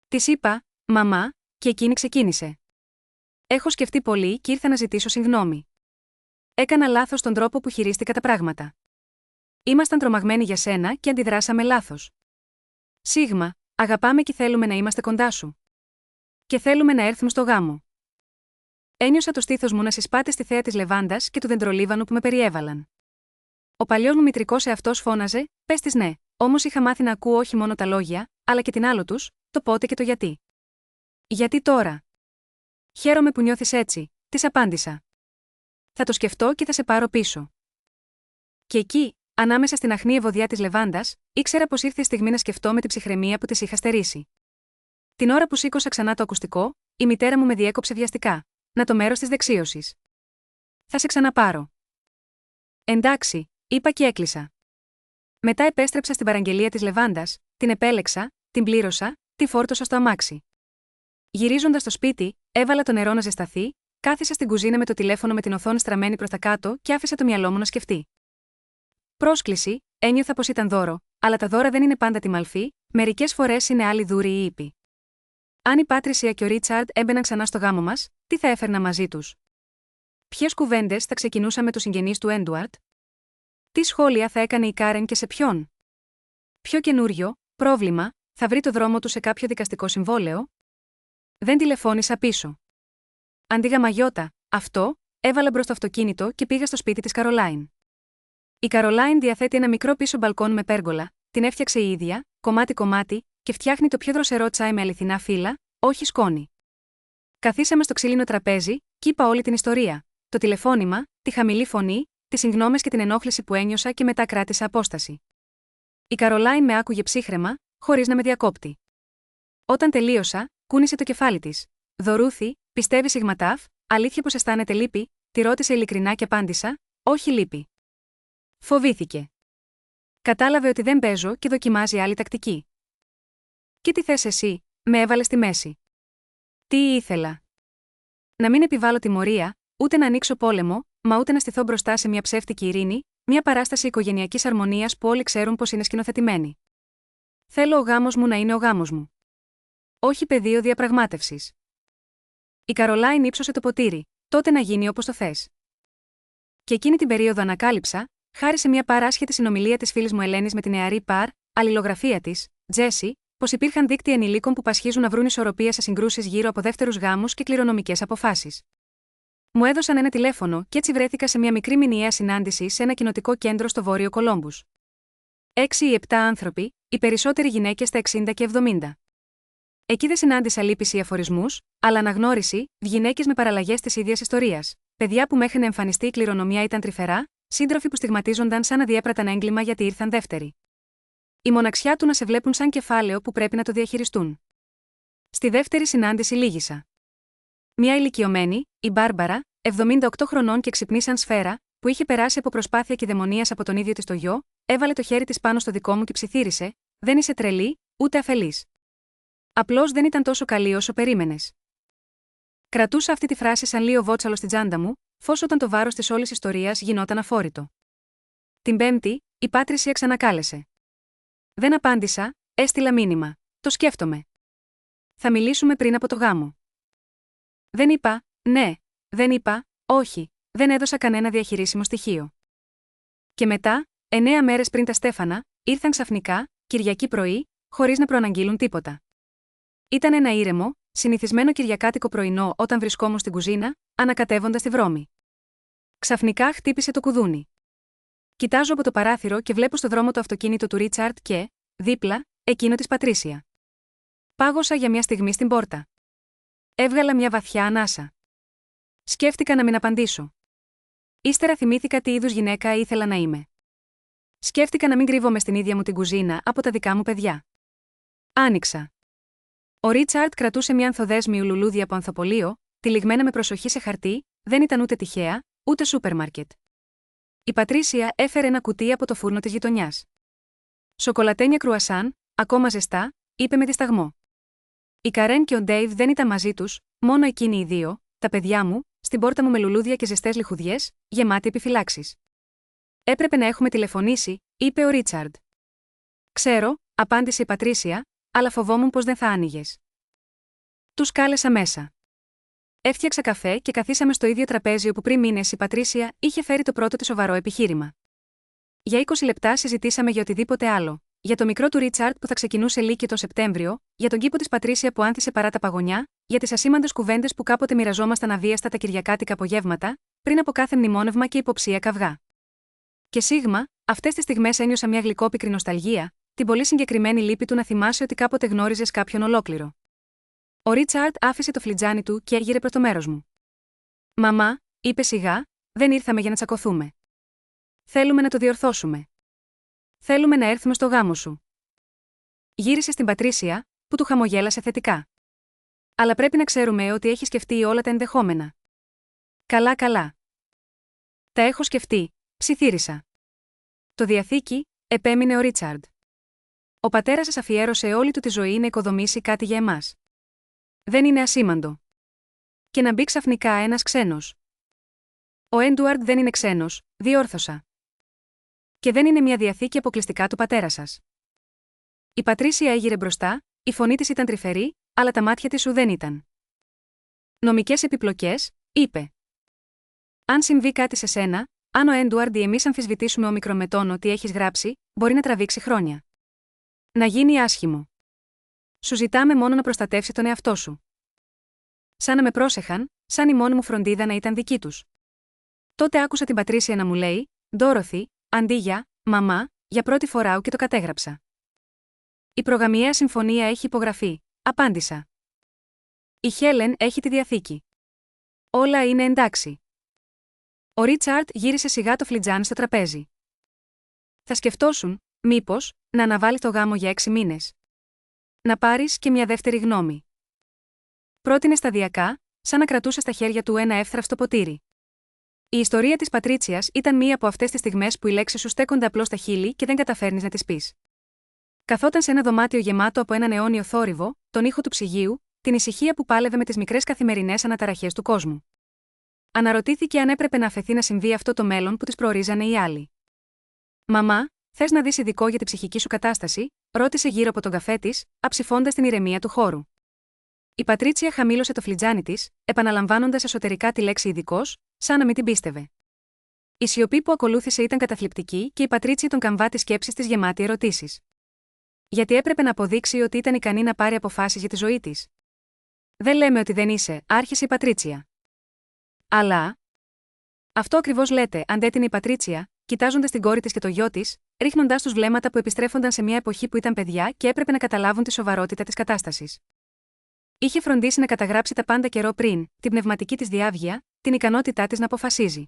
Της είπα, «Μαμά», και εκείνη ξεκίνησε. «Έχω σκεφτεί πολύ και ήρθα να ζητήσω συγγνώμη. Έκανα λάθος στον τρόπο που χειρίστηκα τα πράγματα. Ήμασταν τρομαγμένοι για σένα και αντιδράσαμε λάθος. Σίγμα, αγαπάμε και θέλουμε να είμαστε κοντά σου. Και θέλουμε να έρθουμε στο γάμο». Ένιωσα το στήθος μου να συσπάται στη θέα της λεβάντας και του δεντρολίβανου που με περιέβαλαν. Ο παλιός μου μητρικός εαυτός φώναζε, «Πες της ναι», όμως είχα μάθει να ακούω όχι μόνο τα λόγια, αλλά και την άλλο τους, το πότε και το γιατί. «Γιατί τώρα?» «Χαίρομαι που νιώθεις έτσι», της απάντησα. «Θα το σκεφτώ και θα σε πάρω πίσω». Και εκεί, Ανάμεσα στην αχνή ευωδιά της λεβάντας, ήξερα πως ήρθε η στιγμή να σκεφτώ με την ψυχραιμία που της είχα στερήσει. Την ώρα που σήκωσα ξανά το ακουστικό, η μητέρα μου με διέκοψε βιαστικά. Να το μέρος της δεξίωσης. Θα σε ξαναπάρω. Εντάξει, είπα και έκλεισα. Μετά επέστρεψα στην παραγγελία της λεβάντας, την επέλεξα, την πλήρωσα, τη φόρτωσα στο αμάξι. Γυρίζοντας στο σπίτι, έβαλα το νερό να ζεσταθεί, κάθισα στην κουζίνα με το τηλέφωνο με την οθόνη στραμμένη προς τα κάτω και άφησα το μυαλό μου να σκεφτεί. Πρόσκληση, ένιωθα πως ήταν δώρο, αλλά τα δώρα δεν είναι πάντα τιμαλφή, μερικές φορές είναι άλλοι δούροι ή ήπιοι. Αν η Πάτρισια και ο Ρίτσαρντ έμπαιναν ξανά στο γάμο μας, τι θα έφερνα μαζί τους? Ποιες κουβέντες θα ξεκινούσα με τους συγγενείς του Έντουαρτ? Τι σχόλια θα έκανε η Κάρεν και σε ποιον? Ποιο καινούριο πρόβλημα θα βρει το δρόμο του σε κάποιο δικαστικό συμβόλαιο? Δεν τηλεφώνησα πίσω. Αντί γαμαγιώτα, αυτό, έβαλα μπρος το αυτοκίνητο και πήγα στο σπίτι της Καρολάιν. Η Καρολάιν διαθέτει ένα μικρό πίσω μπαλκόν με πέργολα, την έφτιαξε η ίδια, κομμάτι-κομμάτι, και φτιάχνει το πιο δροσερό τσάι με αληθινά φύλλα, όχι σκόνη. Καθίσαμε στο ξύλινο τραπέζι, και είπα όλη την ιστορία. Το τηλεφώνημα, τη χαμηλή φωνή, τις συγγνώμες και την ενόχληση που ένιωσα και μετά κράτησα απόσταση. Η Καρολάιν με άκουγε ψύχραιμα, χωρίς να με διακόπτει. Όταν τελείωσα, κούνησε το κεφάλι της. Δωρούθη, πιστεύει σιγματάφ, αλήθεια πως αισθάνεται λύπη? Τη ρώτησε ειλικρινά και απάντησα, όχι λύπη. Φοβήθηκε. Κατάλαβε ότι δεν παίζω και δοκιμάζει άλλη τακτική. Και τι θες εσύ? Με έβαλε στη μέση. Τι ήθελα? Να μην επιβάλλω τιμωρία, ούτε να ανοίξω πόλεμο, μα ούτε να στηθώ μπροστά σε μια ψεύτικη ειρήνη, μια παράσταση οικογενειακής αρμονίας που όλοι ξέρουν πως είναι σκηνοθετημένη. Θέλω ο γάμος μου να είναι ο γάμος μου. Όχι πεδίο διαπραγμάτευσης. Η Καρολάιν ύψωσε το ποτήρι, τότε να γίνει όπως το θες. Και εκείνη την περίοδο ανακάλυψα, χάρη σε μια παράσχετη συνομιλία της φίλης μου Ελένης με την νεαρή αλληλογραφία της, Τζέσι, πως υπήρχαν δίκτυα ενηλίκων που πασχίζουν να βρουν ισορροπία σε συγκρούσεις γύρω από δεύτερους γάμους και κληρονομικές αποφάσεις. Μου έδωσαν ένα τηλέφωνο και έτσι βρέθηκα σε μια μικρή μηνιαία συνάντηση σε ένα κοινοτικό κέντρο στο Βόρειο Κολόμπους. 6 ή 7 άνθρωποι, οι περισσότεροι γυναίκες στα 60 και 70. Εκεί δεν συνάντησα λύπηση ή αφορισμούς, αλλά αναγνώριση, γυναίκες με παραλλαγές της ίδιας ιστορίας, παιδιά που μέχρι να εμφανιστεί η κληρονομιά ήταν τρυφερά, σύντροφοι που στιγματίζονταν σαν να διέπραταν έγκλημα γιατί ήρθαν δεύτεροι. Η μοναξιά του να σε βλέπουν σαν κεφάλαιο που πρέπει να το διαχειριστούν. Στη δεύτερη συνάντηση λύγησα. Μια ηλικιωμένη, η Μπάρμπαρα, 78 χρονών και ξυπνή σαν σφαίρα, που είχε περάσει από προσπάθεια κηδαιμονίας από τον ίδιο της το γιο, έβαλε το χέρι της πάνω στο δικό μου και ψιθύρισε: Δεν είσαι τρελή, ούτε αφελής. Απλώς δεν ήταν τόσο καλή όσο περίμενες. Κρατούσα αυτή τη φράση σαν λίο βότσαλο στην τσάντα μου, φως όταν το βάρος της όλης ιστορίας γινόταν αφόρητο. Την Πέμπτη, η Πάτρισια ξανακάλεσε. Δεν απάντησα, έστειλα μήνυμα. Το σκέφτομαι. Θα μιλήσουμε πριν από το γάμο. Δεν είπα, ναι, δεν είπα, όχι, δεν έδωσα κανένα διαχειρίσιμο στοιχείο. Και μετά, 9 μέρες πριν τα Στέφανα, ήρθαν ξαφνικά, Κυριακή πρωί, χωρίς να προαναγγείλουν τίποτα. Ήταν ένα ήρεμο, συνηθισμένο κυριακάτικο πρωινό όταν βρισκόμουν στην κουζίνα, ανακατεύοντας τη βρώμη. Ξαφνικά χτύπησε το κουδούνι. Κοιτάζω από το παράθυρο και βλέπω στο δρόμο το αυτοκίνητο του Ρίτσαρντ και, δίπλα, εκείνο της Πατρίσια. Πάγωσα για μια στιγμή στην πόρτα. Έβγαλα μια βαθιά ανάσα. Σκέφτηκα να μην απαντήσω. Ύστερα θυμήθηκα τι είδους γυναίκα ήθελα να είμαι. Σκέφτηκα να μην κρύβομαι στην ίδια μου την κουζίνα από τα δικά μου παιδιά. Άνοιξα. Ο Ρίτσαρντ κρατούσε μια ανθοδέσμιου λουλούδια από ανθοπολείο, τυλιγμένα με προσοχή σε χαρτί, δεν ήταν ούτε τυχαία, ούτε σούπερ μάρκετ. Η Πατρίσια έφερε ένα κουτί από το φούρνο της γειτονιάς. Σοκολατένια κρουασάν, ακόμα ζεστά, είπε με δισταγμό. Η Καρέν και ο Ντέιβ δεν ήταν μαζί τους, μόνο εκείνοι οι δύο, τα παιδιά μου, στην πόρτα μου με λουλούδια και ζεστές λιχουδιές, γεμάτη επιφυλάξεις. Έπρεπε να έχουμε τηλεφωνήσει, είπε ο Ρίτσαρντ. Ξέρω, απάντησε η Πατρίσια, αλλά φοβόμουν πως δεν θα άνοιγες. Τους κάλεσα μέσα. Έφτιαξα καφέ και καθίσαμε στο ίδιο τραπέζι όπου πριν μήνες η Πατρίσια είχε φέρει το πρώτο της σοβαρό επιχείρημα. Για 20 λεπτά συζητήσαμε για οτιδήποτε άλλο. Για το μικρό του Ρίτσαρντ που θα ξεκινούσε λύκειο τον Σεπτέμβριο, για τον κήπο της Πατρίσια που άνθησε παρά τα παγωνιά, για τις ασήμαντες κουβέντες που κάποτε μοιραζόμασταν αβίαστα τα κυριακάτικα απογεύματα, πριν από κάθε μνημόνευμα και υποψία καυγά. Και σίγμα, αυτές τις στιγμές ένιωσα μια γλυκόπικρη νοσταλγία, την πολύ συγκεκριμένη λύπη του να θυμάσαι ότι κάποτε γνώριζες κάποιον ολόκληρο. Ο Ρίτσαρντ άφησε το φλιτζάνι του και έγειρε προς το μέρος μου. «Μαμά», είπε σιγά, «δεν ήρθαμε για να τσακωθούμε. Θέλουμε να το διορθώσουμε. Θέλουμε να έρθουμε στο γάμο σου. Γύρισε στην Πατρίσια, που του χαμογέλασε θετικά. Αλλά πρέπει να ξέρουμε ότι έχει σκεφτεί όλα τα ενδεχόμενα. Καλά, καλά. Τα έχω σκεφτεί, ψιθύρισα. Το διαθήκη, επέμεινε ο Ρίτσαρντ. Ο πατέρας σας αφιέρωσε όλη του τη ζωή να οικοδομήσει κάτι για εμάς. Δεν είναι ασήμαντο. Και να μπει ξαφνικά ένας ξένος. Ο Έντουαρντ δεν είναι ξένος, διόρθωσα. Και δεν είναι μια διαθήκη αποκλειστικά του πατέρα σας. Η Πατρίσια έγειρε μπροστά, η φωνή της ήταν τρυφερή, αλλά τα μάτια της σου δεν ήταν. Νομικές επιπλοκές, είπε. Αν συμβεί κάτι σε σένα, αν ο Έντουαρντ ή εμείς αμφισβητήσουμε ομικρόν με τον ότι έχεις γράψει, μπορεί να τραβήξει χρόνια. Να γίνει άσχημο. Σου ζητάμε μόνο να προστατεύσει τον εαυτό σου. Σαν να με πρόσεχαν, σαν η μόνη μου φροντίδα να ήταν δική τους. Τότε άκουσα την Πατρίσια να μου λέει: Ντόροθι, αντί για μαμά, για πρώτη φορά και το κατέγραψα. Η προγαμιαία συμφωνία έχει υπογραφεί, απάντησα. Η Χέλεν έχει τη διαθήκη. Όλα είναι εντάξει. Ο Ρίτσαρντ γύρισε σιγά το φλιτζάν στο τραπέζι. Θα σκεφτόσουν, μήπως, να αναβάλεις το γάμο για 6 μήνες. Να πάρεις και μια δεύτερη γνώμη. Πρότεινε σταδιακά, σαν να κρατούσε στα χέρια του ένα εύθραυστο ποτήρι. Η ιστορία της Πατρίτσιας ήταν μία από αυτές τις στιγμές που οι λέξεις σου στέκονται απλώς στα χείλη και δεν καταφέρνεις να τις πεις. Καθόταν σε ένα δωμάτιο γεμάτο από έναν αιώνιο θόρυβο, τον ήχο του ψυγείου, την ησυχία που πάλευε με τις μικρές καθημερινές αναταραχές του κόσμου. Αναρωτήθηκε αν έπρεπε να αφαιθεί να συμβεί αυτό το μέλλον που της προορίζανε οι άλλοι. Μαμά, θες να δεις ειδικό για την ψυχική σου κατάσταση, ρώτησε γύρω από τον καφέ της, αψηφώντας την ηρεμία του χώρου. Η Πατρίτσια χαμήλωσε το φλιτζάνι της, επαναλαμβάνοντας εσωτερικά τη λέξη ειδικός, σαν να μην την πίστευε. Η σιωπή που ακολούθησε ήταν καταθλιπτική και η Πατρίτσια τον καμβά τη σκέψη της γεμάτη ερωτήσεις. Γιατί έπρεπε να αποδείξει ότι ήταν ικανή να πάρει αποφάσεις για τη ζωή της. Δεν λέμε ότι δεν είσαι, άρχισε η Πατρίτσια. Αλλά. Αυτό ακριβώς λέτε, αντέτεινε η Πατρίτσια, κοιτάζοντας την κόρη της και το γιο της, ρίχνοντας τους βλέμματα που επιστρέφονταν σε μια εποχή που ήταν παιδιά και έπρεπε να καταλάβουν τη σοβαρότητα της κατάστασης. Είχε φροντίσει να καταγράψει τα πάντα καιρό πριν, την πνευματική της διάβγεια, την ικανότητά της να αποφασίζει.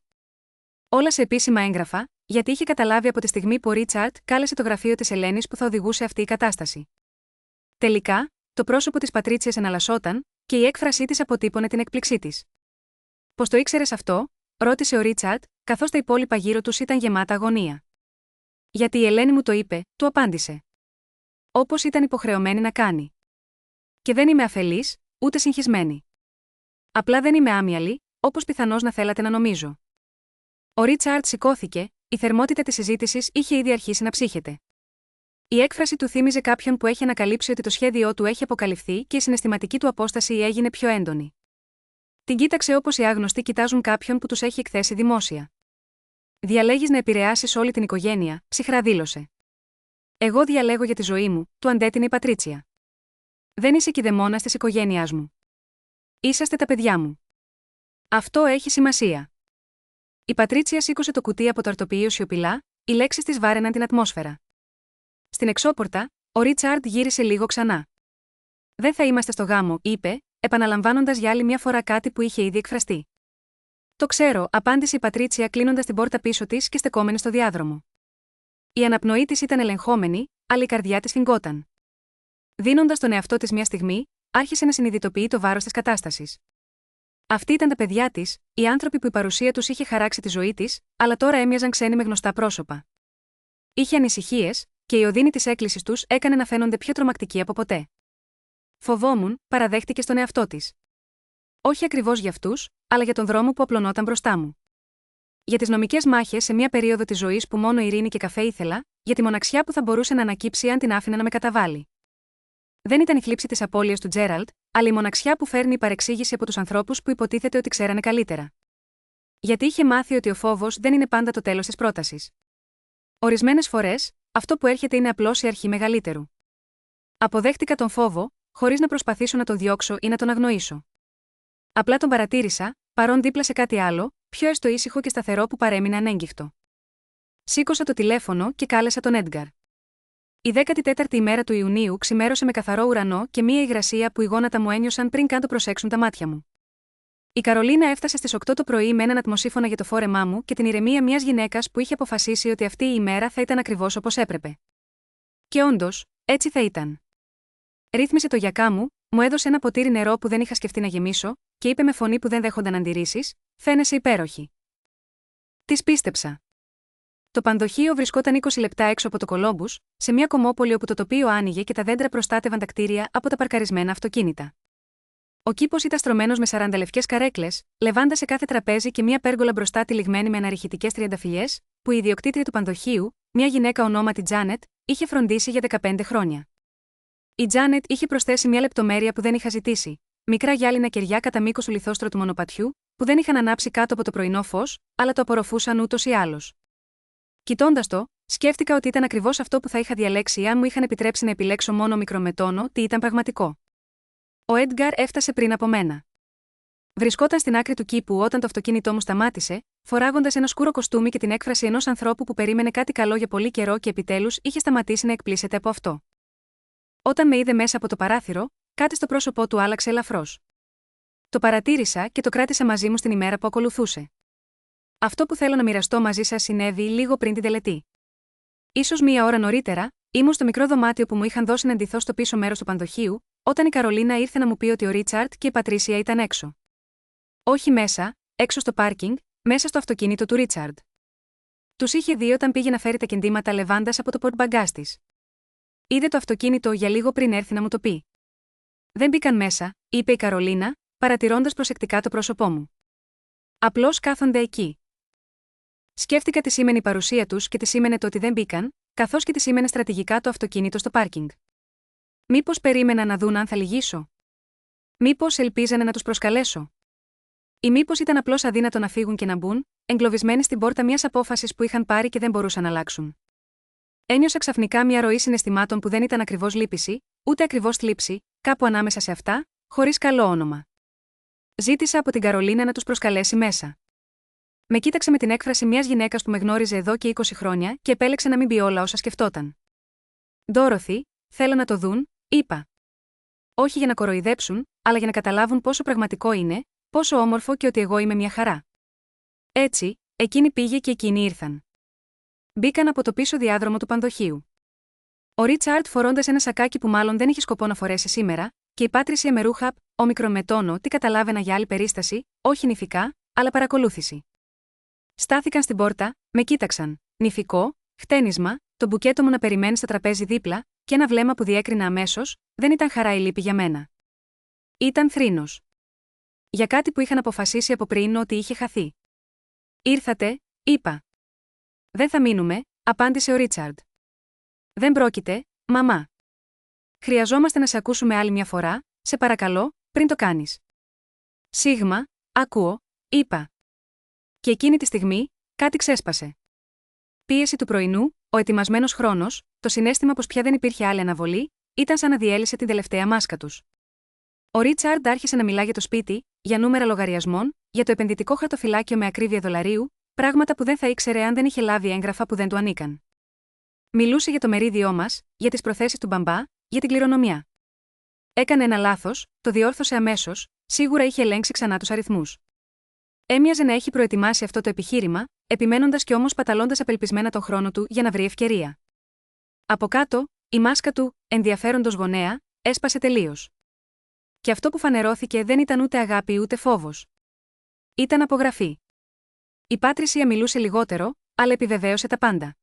Όλα σε επίσημα έγγραφα, γιατί είχε καταλάβει από τη στιγμή που ο Ρίτσαρντ κάλεσε το γραφείο της Ελένης που θα οδηγούσε αυτή η κατάσταση. Τελικά, το πρόσωπο της Πατρίτσιας εναλλασσόταν, και η έκφρασή της αποτύπωνε την έκπληξή της. Πώς το ήξερες αυτό, ρώτησε ο Ρίτσαρντ, καθώς τα υπόλοιπα γύρω τους ήταν γεμάτα αγωνία. Γιατί η Ελένη μου το είπε, του απάντησε. Όπως ήταν υποχρεωμένη να κάνει. Και δεν είμαι αφελής, ούτε συγχυσμένη. Απλά δεν είμαι άμυαλη, όπως πιθανώς να θέλατε να νομίζω. Ο Ρίτσαρντ σηκώθηκε, η θερμότητα της συζήτησης είχε ήδη αρχίσει να ψύχεται. Η έκφραση του θύμιζε κάποιον που έχει ανακαλύψει ότι το σχέδιό του έχει αποκαλυφθεί και η συναισθηματική του απόσταση έγινε πιο έντονη. Την κοίταξε όπως οι άγνωστοι κοιτάζουν κάποιον που τους έχει εκθέσει δημόσια. Διαλέγεις να επηρεάσεις όλη την οικογένεια, ψυχρά δήλωσε. Εγώ διαλέγω για τη ζωή μου, του αντέτεινε η Πατρίτσια. Δεν είσαι κηδεμόνας της οικογένειάς μου. Είσαστε τα παιδιά μου. Αυτό έχει σημασία. Η Πατρίτσια σήκωσε το κουτί από το αρτοποιείο σιωπηλά, οι λέξεις της βάραιναν την ατμόσφαιρα. Στην εξώπορτα, ο Ρίτσαρντ γύρισε λίγο ξανά. Δεν θα είμαστε στο γάμο, είπε, επαναλαμβάνοντας για άλλη μια φορά κάτι που είχε ήδη εκφραστεί. Το ξέρω, απάντησε η Πατρίτσια κλείνοντας την πόρτα πίσω της και στεκόμενη στο διάδρομο. Η αναπνοή της ήταν ελεγχόμενη, αλλά η καρδιά της φυγγόταν. Δίνοντας τον εαυτό της μια στιγμή, άρχισε να συνειδητοποιεί το βάρος της κατάστασης. Αυτοί ήταν τα παιδιά της, οι άνθρωποι που η παρουσία τους είχε χαράξει τη ζωή της, αλλά τώρα έμοιαζαν ξένοι με γνωστά πρόσωπα. Είχε ανησυχίες, και η οδύνη της έκκλησης τους έκανε να φαίνονται πιο τρομακτικοί από ποτέ. Φοβόμουν, παραδέχτηκε στον εαυτό της. Όχι ακριβώς για αυτούς, αλλά για τον δρόμο που απλωνόταν μπροστά μου. Για τις νομικές μάχες σε μια περίοδο της ζωής που μόνο ειρήνη και καφέ ήθελα, για τη μοναξιά που θα μπορούσε να ανακύψει αν την άφηνα να με καταβάλει. Δεν ήταν η θλίψη της απώλειας του Τζέραλτ, αλλά η μοναξιά που φέρνει η παρεξήγηση από τους ανθρώπους που υποτίθεται ότι ξέρανε καλύτερα. Γιατί είχε μάθει ότι ο φόβος δεν είναι πάντα το τέλος της πρότασης. Ορισμένες φορές, αυτό που έρχεται είναι απλώς η αρχή μεγαλύτερου. Αποδέχτηκα τον φόβο, χωρίς να προσπαθήσω να τον διώξω ή να τον αγνοήσω. Απλά τον παρατήρησα, παρόν δίπλα σε κάτι άλλο, πιο έστω ήσυχο και σταθερό που παρέμεινε ανέγκυχτο. Σήκωσα το τηλέφωνο και κάλεσα τον Έντγκαρ. Η 14η ημέρα του Ιουνίου ξημέρωσε με καθαρό ουρανό και μία υγρασία που οι γόνατα μου ένιωσαν πριν καν το προσέξουν τα μάτια μου. Η Καρολίνα έφτασε στις 8 το πρωί με έναν ατμοσύφωνα για το φόρεμά μου και την ηρεμία μιας γυναίκας που είχε αποφασίσει ότι αυτή η ημέρα θα ήταν ακριβώς όπως έπρεπε. Και όντως, έτσι θα ήταν. Ρύθμισε το γιακά μου έδωσε ένα ποτήρι νερό που δεν είχα σκεφτεί να γεμίσω, και είπε με φωνή που δεν δέχονταν αντιρρήσεις: «Φαίνεσαι υπέροχη». Της πίστεψα. Το πανδοχείο βρισκόταν 20 λεπτά έξω από το Κολόμπους, σε μια κομμόπολη όπου το τοπίο άνοιγε και τα δέντρα προστάτευαν τα κτίρια από τα παρκαρισμένα αυτοκίνητα. Ο κήπος ήταν στρωμένος με 40 λευκές καρέκλες, λεβάντα σε κάθε τραπέζι και μια πέργολα μπροστά τυλιγμένη με αναρριχητικές τριανταφυλλιές, που η ιδιοκτήτρια του πανδοχείου, μια γυναίκα ονόματι Τζάνετ, είχε φροντίσει για 15 χρόνια. Η Τζάνετ είχε προσθέσει μια λεπτομέρεια που δεν είχα ζητήσει: μικρά γυάλινα κεριά κατά μήκος του λιθόστρωτου μονοπατιού, που δεν είχαν ανάψει κάτω από το πρωινό φως, αλλά το απορροφούσαν ούτως ή άλλως. Κοιτώντας το, σκέφτηκα ότι ήταν ακριβώς αυτό που θα είχα διαλέξει αν μου είχαν επιτρέψει να επιλέξω μόνο μικρομετόνο τι ήταν πραγματικό. Ο Έντγκαρ έφτασε πριν από μένα. Βρισκόταν στην άκρη του κήπου όταν το αυτοκίνητό μου σταμάτησε, φοράγοντας ένα σκούρο κοστούμι και την έκφραση ενός ανθρώπου που περίμενε κάτι καλό για πολύ καιρό και επιτέλους είχε σταματήσει να εκπλήσεται από αυτό. Όταν με είδε μέσα από το παράθυρο, κάτι στο πρόσωπό του άλλαξε ελαφρώς. Το παρατήρησα και το κράτησα μαζί μου στην ημέρα που ακολουθούσε. Αυτό που θέλω να μοιραστώ μαζί σας συνέβη λίγο πριν την τελετή. Ίσως μία ώρα νωρίτερα, ήμουν στο μικρό δωμάτιο που μου είχαν δώσει να ντυθώ στο πίσω μέρος του πανδοχείου, όταν η Καρολίνα ήρθε να μου πει ότι ο Ρίτσαρντ και η Πατρίσια ήταν έξω. Όχι μέσα, έξω στο πάρκινγκ, μέσα στο αυτοκίνητο του Ρίτσαρντ. Τους είχε δει όταν πήγε να φέρει τα κεντήματα λεβάντας από το πορτμπαγκάζ της. Είδε το αυτοκίνητο για λίγο πριν έρθει να μου το πει. «Δεν μπήκαν μέσα», είπε η Καρολίνα, παρατηρώντας προσεκτικά το πρόσωπό μου. «Απλώς κάθονται εκεί». Σκέφτηκα τι σήμαινε η παρουσία τους και τι σήμαινε το ότι δεν μπήκαν, καθώς και τι σήμαινε στρατηγικά το αυτοκίνητο στο πάρκινγκ. Μήπως περίμενα να δουν αν θα λυγίσω? Μήπως ελπίζανε να τους προσκαλέσω? Ή μήπως ήταν απλώς αδύνατο να φύγουν και να μπουν, εγκλωβισμένοι στην πόρτα μιας απόφασης που είχαν πάρει και δεν μπορούσαν να αλλάξουν? Ένιωσα ξαφνικά μια ροή συναισθημάτων που δεν ήταν ακριβώς λύπηση, ούτε ακριβώς θλίψη, κάπου ανάμεσα σε αυτά, χωρίς καλό όνομα. Ζήτησα από την Καρολίνα να τους προσκαλέσει μέσα. Με κοίταξε με την έκφραση μιας γυναίκας που με γνώριζε εδώ και 20 χρόνια και επέλεξε να μην πει όλα όσα σκεφτόταν. «Ντόροθι, θέλω να το δουν», είπα. Όχι για να κοροϊδέψουν, αλλά για να καταλάβουν πόσο πραγματικό είναι, πόσο όμορφο και ότι εγώ είμαι μια χαρά. Έτσι, εκείνη πήγε και εκείνοι ήρθαν. Μπήκαν από το πίσω διάδρομο του πανδοχείου. Ο Ρίτσαρντ φορώντας ένα σακάκι που μάλλον δεν είχε σκοπό να φορέσει σήμερα, και η Πάτρισια με ρούχα, όμικρον με τόνο, τι καταλάβαινα για άλλη περίσταση, όχι νηφικά, αλλά παρακολούθηση. Στάθηκαν στην πόρτα, με κοίταξαν, νηφικό, χτένισμα, το μπουκέτο μου να περιμένει στα τραπέζι δίπλα, και ένα βλέμμα που διέκρινα αμέσως, δεν ήταν χαρά ή λύπη για μένα. Ήταν θρήνος. Για κάτι που είχαν αποφασίσει από πριν ότι είχε χαθεί. «Ήρθατε», είπα. «Δεν θα μείνουμε», απάντησε ο Ρίτσαρντ. «Δεν πρόκειται, μαμά. Χρειαζόμαστε να σε ακούσουμε άλλη μια φορά, σε παρακαλώ, πριν το κάνεις». «Σίγμα, ακούω», είπα. Και εκείνη τη στιγμή, κάτι ξέσπασε. Πίεση του πρωινού, ο ετοιμασμένος χρόνος, το συναίσθημα πως πια δεν υπήρχε άλλη αναβολή, ήταν σαν να διέλυσε την τελευταία μάσκα τους. Ο Ρίτσαρντ άρχισε να μιλά για το σπίτι, για νούμερα λογαριασμών, για το επενδυτικό χαρτοφυλάκιο με ακρίβεια δολαρίου, πράγματα που δεν θα ήξερε αν δεν είχε λάβει έγγραφα που δεν του ανήκαν. Μιλούσε για το μερίδιό μας, για τις προθέσεις του μπαμπά, για την κληρονομιά. Έκανε ένα λάθος, το διόρθωσε αμέσως, σίγουρα είχε ελέγξει ξανά τους αριθμούς. Έμοιαζε να έχει προετοιμάσει αυτό το επιχείρημα, επιμένοντας και όμως παταλώντας απελπισμένα τον χρόνο του για να βρει ευκαιρία. Από κάτω, η μάσκα του, ενδιαφέροντος γονέα, έσπασε τελείως. Και αυτό που φανερώθηκε δεν ήταν ούτε αγάπη ούτε φόβος. Ήταν απογραφή. Η Πάτρισια μιλούσε λιγότερο, αλλά επιβεβαίωσε τα πάντα.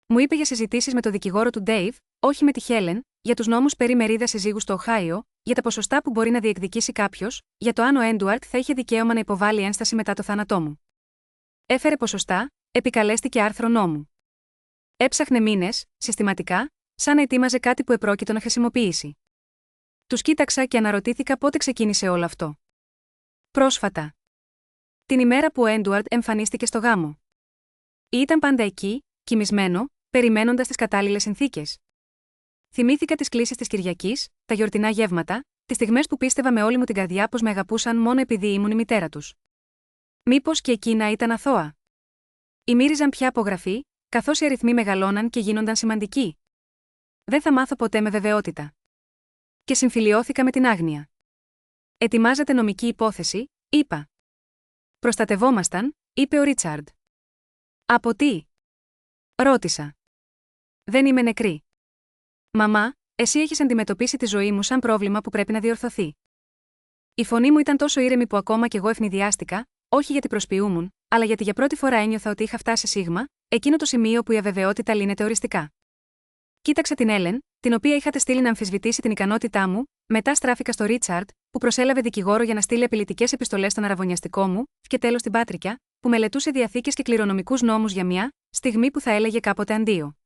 Μου είπε για συζητήσεις με το δικηγόρο του Ντέιβ, όχι με τη Χέλεν, για τους νόμους περί μερίδας συζύγου στο Οχάιο, για τα ποσοστά που μπορεί να διεκδικήσει κάποιος, για το αν ο Έντουαρτ θα είχε δικαίωμα να υποβάλει ένσταση μετά το θάνατό μου. Έφερε ποσοστά, επικαλέστηκε άρθρο νόμου. Έψαχνε μήνες, συστηματικά, σαν να ετοίμαζε κάτι που επρόκειτο να χρησιμοποιήσει. Τους κοίταξα και αναρωτήθηκα πότε ξεκίνησε όλο αυτό. Πρόσφατα. Την ημέρα που ο Έντουαρτ εμφανίστηκε στο γάμο. Ή ήταν πάντα εκεί, κοιμισμένο, περιμένοντας τις κατάλληλες συνθήκες. Θυμήθηκα τις κλήσεις της Κυριακής, τα γιορτινά γεύματα, τις στιγμές που πίστευα με όλη μου την καρδιά πως με αγαπούσαν μόνο επειδή ήμουν η μητέρα τους. Μήπως και εκείνα ήταν αθώα? Ή μύριζαν πια απογραφή, καθώς οι αριθμοί μεγαλώναν και γίνονταν σημαντικοί? Δεν θα μάθω ποτέ με βεβαιότητα. Και συμφιλιώθηκα με την άγνοια. Ετοιμάζεται νομική υπόθεση, είπα. Προστατευόμασταν, είπε ο Ρίτσαρντ. Από τι? Ρώτησα. Δεν είμαι νεκρή. Μαμά, εσύ έχεις αντιμετωπίσει τη ζωή μου σαν πρόβλημα που πρέπει να διορθωθεί. Η φωνή μου ήταν τόσο ήρεμη που ακόμα κι εγώ ευνηδιάστηκα, όχι γιατί προσποιούμουν, αλλά γιατί για πρώτη φορά ένιωθα ότι είχα φτάσει σίγμα, εκείνο το σημείο που η αβεβαιότητα λύνεται οριστικά. Κοίταξα την Έλεν, την οποία είχατε στείλει να αμφισβητήσει την ικανότητά μου, μετά στράφηκα στο Ρίτσαρντ, που προσέλαβε δικηγόρο για να στείλει απειλητικές επιστολές στον αραβωνιαστικό μου, και τέλος την Πάτρικια, που μελετούσε διαθήκες και κληρονομικούς νόμους για μια στιγμή που θα έλεγε κάποτε αντίο.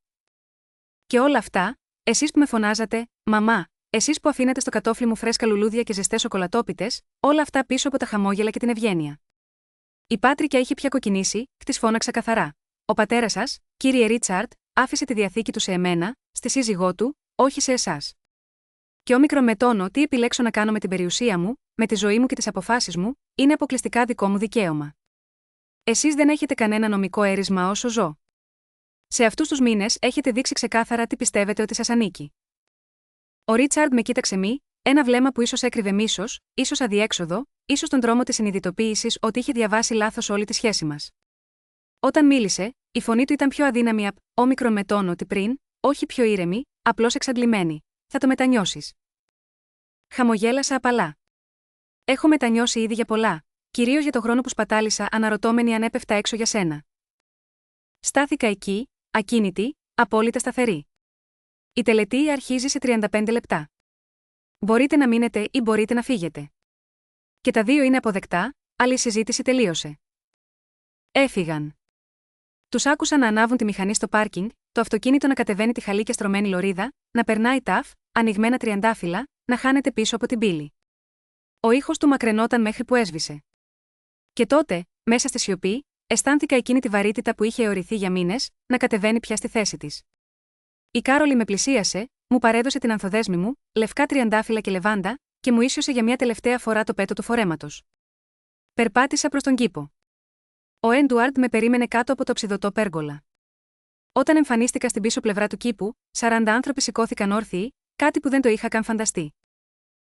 Και όλα αυτά, εσείς που με φωνάζατε, μαμά, εσείς που αφήνατε στο κατόφλι μου φρέσκα λουλούδια και ζεστές σοκολατόπιτες, όλα αυτά πίσω από τα χαμόγελα και την ευγένεια. Η Πάτρικια είχε πια κοκκινήσει, της φώναξα καθαρά. Ο πατέρας σας, κύριε Ρίτσαρντ, άφησε τη διαθήκη του σε εμένα, στη σύζυγό του, όχι σε εσάς. Και όμικρον με τόνο τι επιλέξω να κάνω με την περιουσία μου, με τη ζωή μου και τις αποφάσεις μου, είναι αποκλειστικά δικό μου δικαίωμα. Εσείς δεν έχετε κανένα νομικό έρισμα όσο ζω. Σε αυτούς τους μήνες έχετε δείξει ξεκάθαρα τι πιστεύετε ότι σας ανήκει. Ο Ρίτσαρντ με κοίταξε ένα βλέμμα που ίσως έκρυβε μίσος, ίσως αδιέξοδο, ίσως τον τρόμο της συνειδητοποίησης ότι είχε διαβάσει λάθος όλη τη σχέση μας. Όταν μίλησε, η φωνή του ήταν πιο αδύναμη απ' όμικρον με τόνο ότι πριν, όχι πιο ήρεμη, απλώς εξαντλημένη. Θα το μετανιώσεις. Χαμογέλασα απαλά. Έχω μετανιώσει ήδη για πολλά, κυρίως για το χρόνο που σπατάλησα αναρωτώμενη αν έπεφτα έξω για σένα. Στάθηκα εκεί, ακίνητη, απόλυτα σταθερή. Η τελετή αρχίζει σε 35 λεπτά. Μπορείτε να μείνετε ή μπορείτε να φύγετε. Και τα δύο είναι αποδεκτά, αλλά η συζήτηση τελείωσε. Έφυγαν. Τους άκουσα να ανάβουν τη μηχανή στο πάρκινγκ, το αυτοκίνητο να κατεβαίνει τη χαλή και στρωμένη λωρίδα, να περνάει ταφ, ανοιγμένα τριαντάφυλλα, να χάνεται πίσω από την πύλη. Ο ήχος του μακραινόταν μέχρι που έσβησε. Και τότε, μέσα στη σιωπή, αισθάνθηκα εκείνη τη βαρύτητα που είχε αιωρηθεί για μήνες, να κατεβαίνει πια στη θέση της. Η Κάρολη με πλησίασε, μου παρέδωσε την ανθοδέσμη μου, λευκά τριαντάφυλλα και λεβάντα, και μου ίσιοσε για μια τελευταία φορά το πέτο του φορέματος. Περπάτησα προς τον κήπο. Ο Έντουαρντ με περίμενε κάτω από το ψιδωτό πέργολα. Όταν εμφανίστηκα στην πίσω πλευρά του κήπου, 40 άνθρωποι σηκώθηκαν όρθιοι, κάτι που δεν το είχα καν φανταστεί.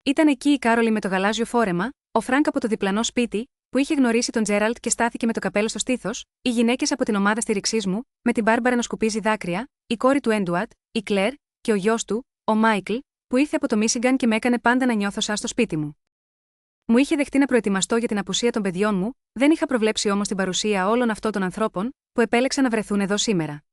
Ήταν εκεί η Κάρολη με το γαλάζιο φόρεμα, ο Φρανκ από το διπλανό σπίτι, που είχε γνωρίσει τον Τζέραλτ και στάθηκε με το καπέλο στο στήθος, οι γυναίκες από την ομάδα στήριξής μου, με την Μπάρμπαρα να σκουπίζει δάκρυα, η κόρη του Έντουαρντ, η Κλέρ, και ο γιος του, ο Μάικλ, που ήρθε από το Μίσιγκαν και με έκανε πάντα να νιώθω σαν στο σπίτι μου. Μου είχε δεχτεί να προετοιμαστώ για την απουσία των παιδιών μου, δεν είχα προβλέψει όμως την παρουσία όλων αυτών των ανθρώπων, που επέλεξαν να βρεθούν εδώ σήμερα.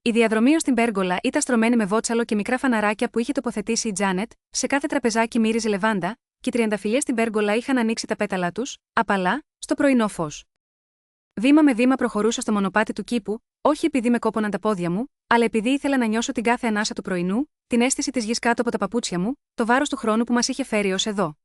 Η διαδρομή ως την πέργολα ήταν στρωμένη με βότσαλο και μικρά φαναράκια που είχε τοποθετήσει η Τζάνετ, σε κάθε τραπεζάκι μύριζε λεβάντα, και οι τριανταφυλλιές στην πέργολα είχαν ανοίξει τα πέταλά τους, απαλά, στο πρωινό φως. Βήμα με βήμα προχωρούσα στο μονοπάτι του κήπου, όχι επειδή με κόπωναν τα πόδια μου, αλλά επειδή ήθελα να νιώσω την κάθε ανάσα του πρωινού, την αίσθηση της γης κάτω από τα παπούτσια μου, το βάρος του χρόνου που μας είχε φέρει ως εδώ.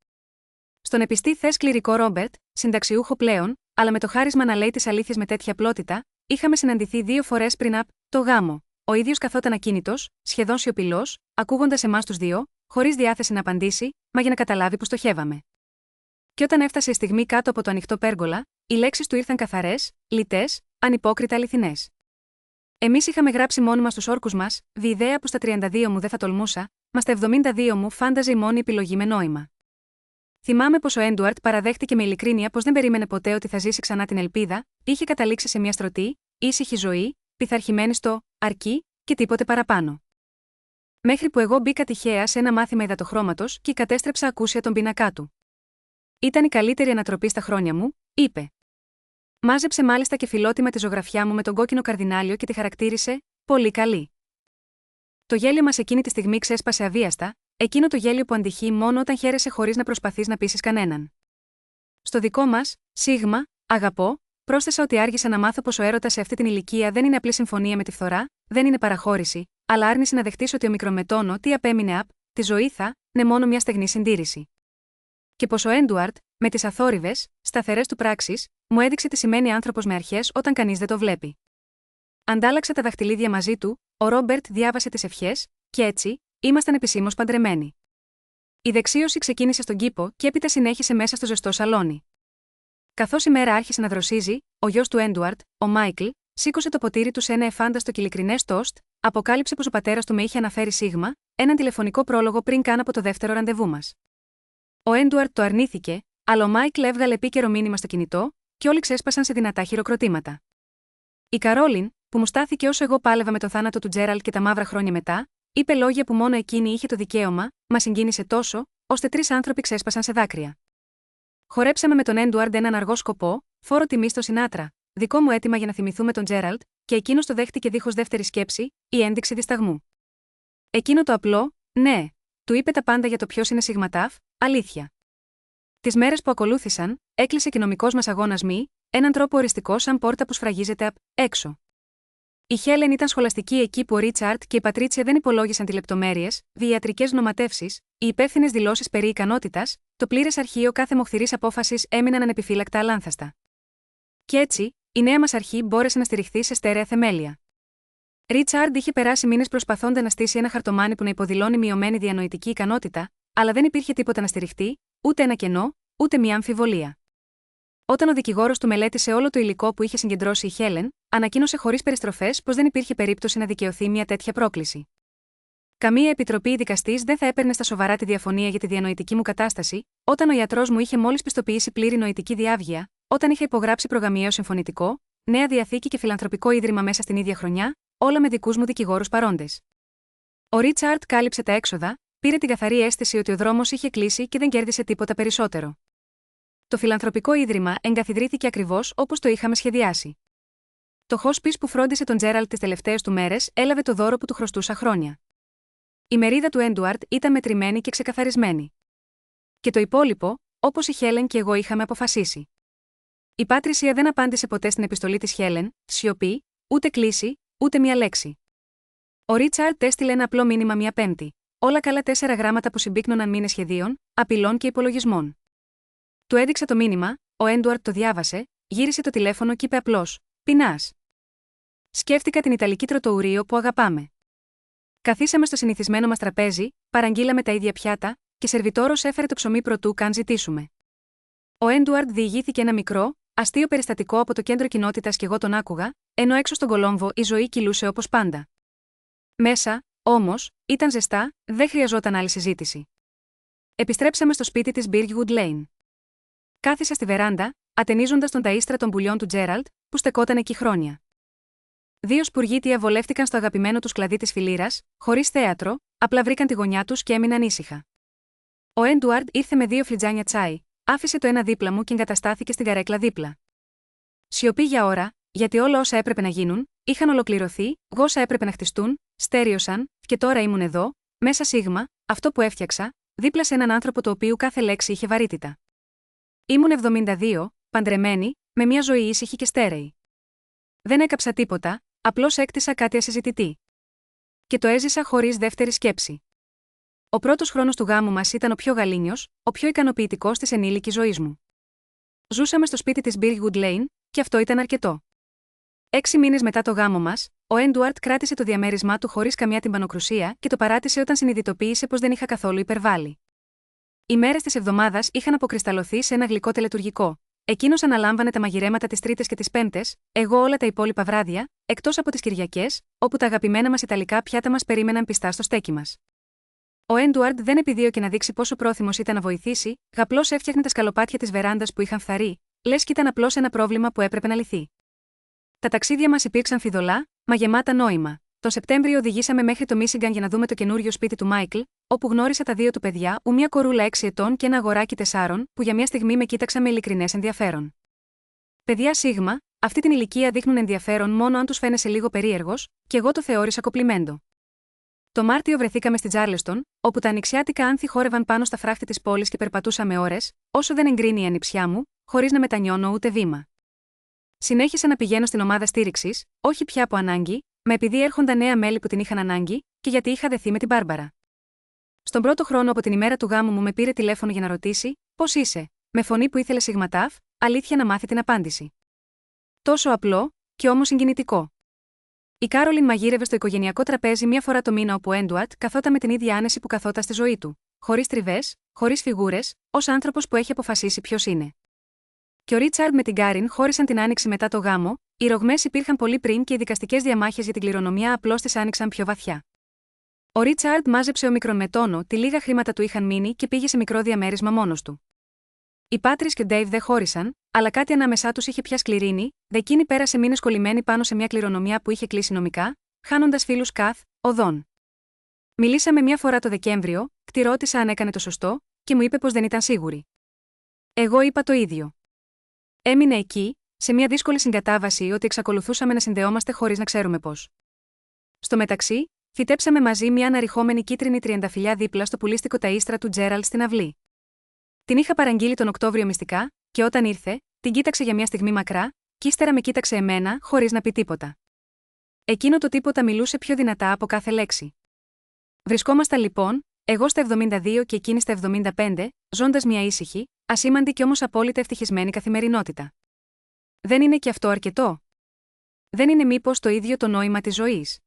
Στον επιστή θες κληρικό Ρόμπερτ, συνταξιούχο πλέον, αλλά με το χάρισμα να λέει τις αλήθειες με τέτοια απλότητα, είχαμε συναντηθεί 2 φορές πριν από το γάμο. Ο ίδιος καθόταν ακίνητος, σχεδόν σιωπηλός, ακούγοντας εμάς τους δύο, χωρίς διάθεση να απαντήσει, μα για να καταλάβει που στοχεύαμε. Και όταν έφτασε η στιγμή κάτω από το ανοιχτό πέργολα, οι λέξεις του ήρθαν καθαρές, λιτές, ανυπόκριτα αληθινές. Εμείς είχαμε γράψει μόνοι μας τους όρκους μας, ιδέα που στα 32 μου δεν θα τολμούσα, μα στα 72 μου φάνταζε η μόνη επιλογή με νόημα. Θυμάμαι πως ο Έντουαρντ παραδέχτηκε με ειλικρίνεια πως δεν περίμενε ποτέ ότι θα ζήσει ξανά την ελπίδα, είχε καταλήξει σε μια στρωτή, ήσυχη ζωή, πειθαρχημένη στο αρκεί και τίποτε παραπάνω. Μέχρι που εγώ μπήκα τυχαία σε ένα μάθημα υδατοχρώματος και κατέστρεψα ακούσια τον πίνακά του. Ήταν η καλύτερη ανατροπή στα χρόνια μου, είπε. Μάζεψε μάλιστα και φιλότιμα τη ζωγραφιά μου με τον κόκκινο καρδινάλιο και τη χαρακτήρισε πολύ καλή. Το γέλιο μας εκείνη τη στιγμή ξέσπασε αβίαστα, εκείνο το γέλιο που αντυχεί μόνο όταν χαίρεσαι χωρίς να προσπαθείς να πείσεις κανέναν. Στο δικό μας, σίγμα, αγαπώ, πρόσθεσα ότι άργησα να μάθω πως ο έρωτας σε αυτή την ηλικία δεν είναι απλή συμφωνία με τη φθορά, δεν είναι παραχώρηση, αλλά άρνηση να δεχτείς ότι ο μικρομετόνο τι απέμεινε απ' τη ζωή θα, ναι μόνο μια στεγνή συντήρηση. Και πως ο Έντουαρντ, με τις αθόρυβες, σταθερές του πράξεις, μου έδειξε τι σημαίνει άνθρωπος με αρχές όταν κανείς δεν το βλέπει. Αντάλλαξα τα δαχτυλίδια μαζί του, ο Ρόμπερτ διάβασε τις ευχές, και έτσι, ήμασταν επισήμως παντρεμένοι. Η δεξίωση ξεκίνησε στον κήπο και έπειτα συνέχισε μέσα στο ζεστό σαλόνι. Καθώς η μέρα άρχισε να δροσίζει, ο γιος του Έντουαρντ, ο Μάικλ, σήκωσε το ποτήρι του σε ένα εφάνταστο και ειλικρινές τόστ, αποκάλυψε πως ο πατέρας του με είχε αναφέρει σίγμα, έναν τηλεφωνικό πρόλογο πριν καν από το δεύτερο ραντεβού μας. Ο Έντουαρντ το αρνήθηκε, αλλά ο Μάικλ έβγαλε επίκαιρο μήνυμα στο κινητό, και όλοι ξέσπασαν σε δυνατά χειροκροτήματα. Η Καρόλιν, που μου στάθηκε όσο εγώ πάλευα με το θάνατο του Τζέραλτ και τα μαύρα χρόνια μετά, είπε λόγια που μόνο εκείνη είχε το δικαίωμα, μα συγκίνησε τόσο, ώστε 3 άνθρωποι ξέσπασαν σε δάκρυα. Χορέψαμε με τον Έντουαρντ έναν αργό σκοπό, φόρο τιμή στο Σινάτρα, δικό μου αίτημα για να θυμηθούμε τον Τζέραλτ, και εκείνο το δέχτηκε δίχως δεύτερη σκέψη, η ένδειξη δισταγμού. Εκείνο το απλό, ναι, του είπε τα πάντα για το ποιο είναι Σιγματάφ, αλήθεια. Τις μέρες που ακολούθησαν, έκλεισε και νομικός μας αγώνας μη, έναν τρόπο οριστικό σαν πόρτα που σφραγίζεται απ' έξω. Η Χέλεν ήταν σχολαστική εκεί που ο Ρίτσαρτ και η Πατρίτσια δεν υπολόγισαν τι λεπτομέρειες, ιατρικές γνωματεύσεις, οι υπεύθυνες δηλώσεις περί ικανότητας, το πλήρες αρχείο κάθε μοχθηρής απόφασης έμειναν ανεπιφύλακτα αλάνθαστα. Κι έτσι, η νέα μας αρχή μπόρεσε να στηριχθεί σε στέρεα θεμέλια. Ρίτσαρντ είχε περάσει μήνες προσπαθώντας να στήσει ένα χαρτομάνι που να υποδηλώνει μειωμένη διανοητική ικανότητα, αλλά δεν υπήρχε τίποτα να στηριχτεί, ούτε ένα κενό, ούτε μια αμφιβολία. Όταν ο δικηγόρος του μελέτησε όλο το υλικό που είχε συγκεντρώσει η Χέλεν, ανακοίνωσε χωρίς περιστροφές πως δεν υπήρχε περίπτωση να δικαιωθεί μια τέτοια πρόκληση. Καμία επιτροπή ή δικαστής δεν θα έπαιρνε στα σοβαρά τη διαφωνία για τη διανοητική μου κατάσταση, όταν ο ιατρός μου είχε μόλις πιστοποιήσει πλήρη νοητική διάβγεια, όταν είχα υπογράψει προγαμιαίο συμφωνητικό, Νέα Διαθήκη και Φιλανθρωπικό Ίδρυμα μέσα στην ίδια χρονιά, όλα με δικούς μου δικηγόρους παρόντες. Ο Ρίτσαρντ κάλυψε τα έξοδα, πήρε την καθαρή αίσθηση ότι ο δρόμος είχε κλείσει και δεν κέρδισε τίποτα περισσότερο. Το Φιλανθρωπικό Ίδρυμα εγκαθιδρύθηκε ακριβώς όπως το είχαμε σχεδιάσει. Το hospice που φρόντισε τον Τζέραλτ τις τελευταίες του μέρες έλαβε το δώρο που του χρωστούσα χρόνια. Η μερίδα του Έντουαρντ ήταν μετρημένη και ξεκαθαρισμένη. Και το υπόλοιπο, όπως η Χέλεν και εγώ είχαμε αποφασίσει. Η Πάτρισια δεν απάντησε ποτέ στην επιστολή της Χέλεν, σιωπή, ούτε κλίση, ούτε μία λέξη. Ο Ρίτσαρντ έστειλε ένα απλό μήνυμα μία Πέμπτη. Όλα καλά 4 γράμματα που συμπίκνωναν μήνες σχεδίων, απειλών και υπολογισμών. Του έδειξα το μήνυμα, ο Έντουαρντ το διάβασε, γύρισε το τηλέφωνο και είπε απλώς: «Πεινάς». Σκέφτηκα την Ιταλική τροτοουρίο που αγαπάμε. Καθίσαμε στο συνηθισμένο μας τραπέζι, παραγγείλαμε τα ίδια πιάτα, και σερβιτόρος έφερε το ψωμί προτού καν ζητήσουμε. Ο Έντουαρντ διηγήθηκε ένα μικρό, αστείο περιστατικό από το κέντρο κοινότητας και εγώ τον άκουγα, ενώ έξω στον Κολόμβο η ζωή κυλούσε όπως πάντα. Μέσα, όμως, ήταν ζεστά, δεν χρειαζόταν άλλη συζήτηση. Επιστρέψαμε στο σπίτι της Birchwood Lane. Κάθισα στη βεράντα, ατενίζοντας τον ταΐστρα των πουλιών του Τζέραλτ, που στεκόταν εκεί χρόνια. 2 σπουργίτια βολεύτηκαν στο αγαπημένο τους κλαδί της φιλήρας, χωρίς θέατρο, απλά βρήκαν τη γωνιά τους και έμειναν ήσυχα. Ο Έντουαρντ ήρθε με 2 φλιτζάνια τσάι, άφησε το ένα δίπλα μου και εγκαταστάθηκε στην καρέκλα δίπλα. Σιωπή για ώρα, γιατί όλα όσα έπρεπε να γίνουν, είχαν ολοκληρωθεί, όσα έπρεπε να χτιστούν, στέριωσαν, και τώρα ήμουν εδώ, μέσα σίγμα, αυτό που έφτιαξα, δίπλα σε έναν άνθρωπο το οποίου κάθε λέξη είχε βαρύτητα. Ήμουν 72, παντρεμένη, με μια ζωή ήσυχη και στέρεη. Δεν έκαψα τίποτα, απλώς έκτισα κάτι ασυζητητή. Και το έζησα χωρίς δεύτερη σκέψη. Ο πρώτος χρόνος του γάμου μας ήταν ο πιο γαλήνιος, ο πιο ικανοποιητικός της ενήλικης ζωής μου. Ζούσαμε στο σπίτι της Birchwood Lane, και αυτό ήταν αρκετό. 6 μήνες μετά το γάμο μας, ο Έντουαρντ κράτησε το διαμέρισμά του χωρίς καμιά τυμπανοκρουσία και το παράτησε όταν συνειδητοποίησε πως δεν είχα καθόλου υπερβάλει. Οι μέρες της εβδομάδας είχαν αποκρισταλωθεί σε ένα γλυκό τελετουργικό. Εκείνος αναλάμβανε τα μαγειρέματα τις Τρίτες και τις Πέμπτες, εγώ όλα τα υπόλοιπα βράδια, εκτός από τις Κυριακές, όπου τα αγαπημένα μας Ιταλικά πιάτα μας περίμεναν πιστά στο στέκι μας. Ο Έντουαρντ δεν επιδίωκε να δείξει πόσο πρόθυμος ήταν να βοηθήσει, απλώς έφτιαχνε τα σκαλοπάτια της βεράντας που είχαν φθαρεί, λες κι ήταν απλώς ένα πρόβλημα που έπρεπε να λυθεί. Τα ταξίδια μας υπήρξαν φιδωλά, μα γεμάτα νόημα. Τον Σεπτέμβριο οδηγήσαμε μέχρι το Μίσιγκαν για να δούμε το καινούριο σπίτι του Μάικλ, όπου γνώρισα τα 2 του παιδιά, μια κορούλα 6 ετών και ένα αγοράκι 4, που για μια στιγμή με κοίταξαν με ειλικρινές ενδιαφέρον. Παιδιά σίγμα, αυτή την ηλικία δείχνουν ενδιαφέρον μόνο αν τους φαίνεσαι λίγο περίεργος, και εγώ το θεώρησα κοπλιμέντο. Το Μάρτιο βρεθήκαμε στη Τζάρλεστον, όπου τα ανοιξιάτικα άνθη χόρευαν πάνω στα φράχτη της πόλης και περπατούσαμε ώρες, όσο δεν εγκρίνει η ανιψιά μου, χωρίς να μετανιώνω ούτε βήμα. Συνέχισα να πηγαίνω στην ομάδα στήριξης, όχι πια από ανάγκη, μα επειδή έρχονταν νέα μέλη που την είχαν ανάγκη, και γιατί είχα δεθεί με την Μπάρμπαρα. Στον πρώτο χρόνο από την ημέρα του γάμου μου με πήρε τηλέφωνο για να ρωτήσει: «Πώς είσαι?» με φωνή που ήθελε Σιγματάφ, αλήθεια να μάθει την απάντηση. Τόσο απλό, και όμως συγκινητικό. Η Κάρολιν μαγείρευε στο οικογενειακό τραπέζι μία φορά το μήνα, όπου ο Έντουαρντ καθόταν με την ίδια άνεση που καθόταν στη ζωή του, χωρίς τριβές, χωρίς φιγούρες, ως άνθρωπος που έχει αποφασίσει ποιος είναι. Και ο Ρίτσαρντ με την Κάριν χώρισαν την άνοιξη μετά το γάμο, οι ρογμές υπήρχαν πολύ πριν και οι δικαστικές διαμάχες για την κληρονομιά απλώς τις άνοιξαν πιο βαθιά. Ο Ρίτσαρντ μάζεψε ομικρον με τόνο, τι λίγα χρήματα του είχαν μείνει και πήγε σε μικρό διαμέρισμα μόνος του. Οι Πάτρις και ο Ντέιβ δεν χώρισαν, αλλά κάτι ανάμεσά τους είχε πια σκληρύνει, δε εκείνη πέρασε μήνες κολλημένη πάνω σε μια κληρονομιά που είχε κλείσει νομικά, χάνοντας φίλους καθ' οδόν. Μιλήσαμε μια φορά το Δεκέμβριο, τη ρώτησα αν έκανε το σωστό, και μου είπε πως δεν ήταν σίγουρη. Εγώ είπα το ίδιο. Έμεινε εκεί, σε μια δύσκολη συγκατάβαση ότι εξακολουθούσαμε να συνδεόμαστε χωρίς να ξέρουμε πώς. Στο μεταξύ, φυτέψαμε μαζί μια αναρριχόμενη κίτρινη τριανταφυλλιά δίπλα στο πουλίστικο ταΐστρα του Τζέραλτ στην αυλή. Την είχα παραγγείλει τον Οκτώβριο μυστικά, και όταν ήρθε, την κοίταξε για μια στιγμή μακρά, κι ύστερα με κοίταξε εμένα, χωρίς να πει τίποτα. Εκείνο το τίποτα μιλούσε πιο δυνατά από κάθε λέξη. Βρισκόμασταν λοιπόν, εγώ στα 72 και εκείνη στα 75, ζώντας μια ήσυχη, ασήμαντη και όμως απόλυτα ευτυχισμένη καθημερινότητα. Δεν είναι και αυτό αρκετό? Δεν είναι μήπως το ίδιο το νόημα της ζωής?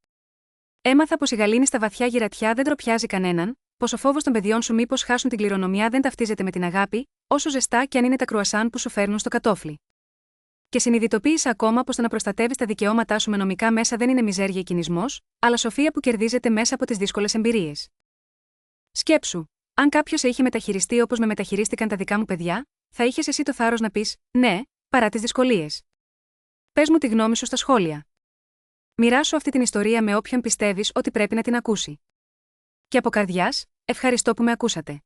Έμαθα πως η γαλήνη στα βαθιά γυρατιά δεν τροπιάζει κανέναν, πως ο φόβος των παιδιών σου μήπως χάσουν την κληρονομιά δεν ταυτίζεται με την αγάπη, όσο ζεστά κι αν είναι τα κρουασάν που σου φέρνουν στο κατόφλι. Και συνειδητοποίησα ακόμα πως το να προστατεύεις τα δικαιώματά σου με νομικά μέσα δεν είναι μιζέρια ή κινησμός, αλλά σοφία που κερδίζεται μέσα από τις δύσκολες εμπειρίες. Σκέψου, αν κάποιος σε είχε μεταχειριστεί όπως με μεταχειρίστηκαν τα δικά μου παιδιά, θα είχες εσύ το θάρρος να πεις ναι, παρά τις δυσκολίες? Πες μου τη γνώμη σου στα σχόλια. Μοιράσου αυτή την ιστορία με όποιον πιστεύεις ότι πρέπει να την ακούσει. Και από καρδιάς, ευχαριστώ που με ακούσατε.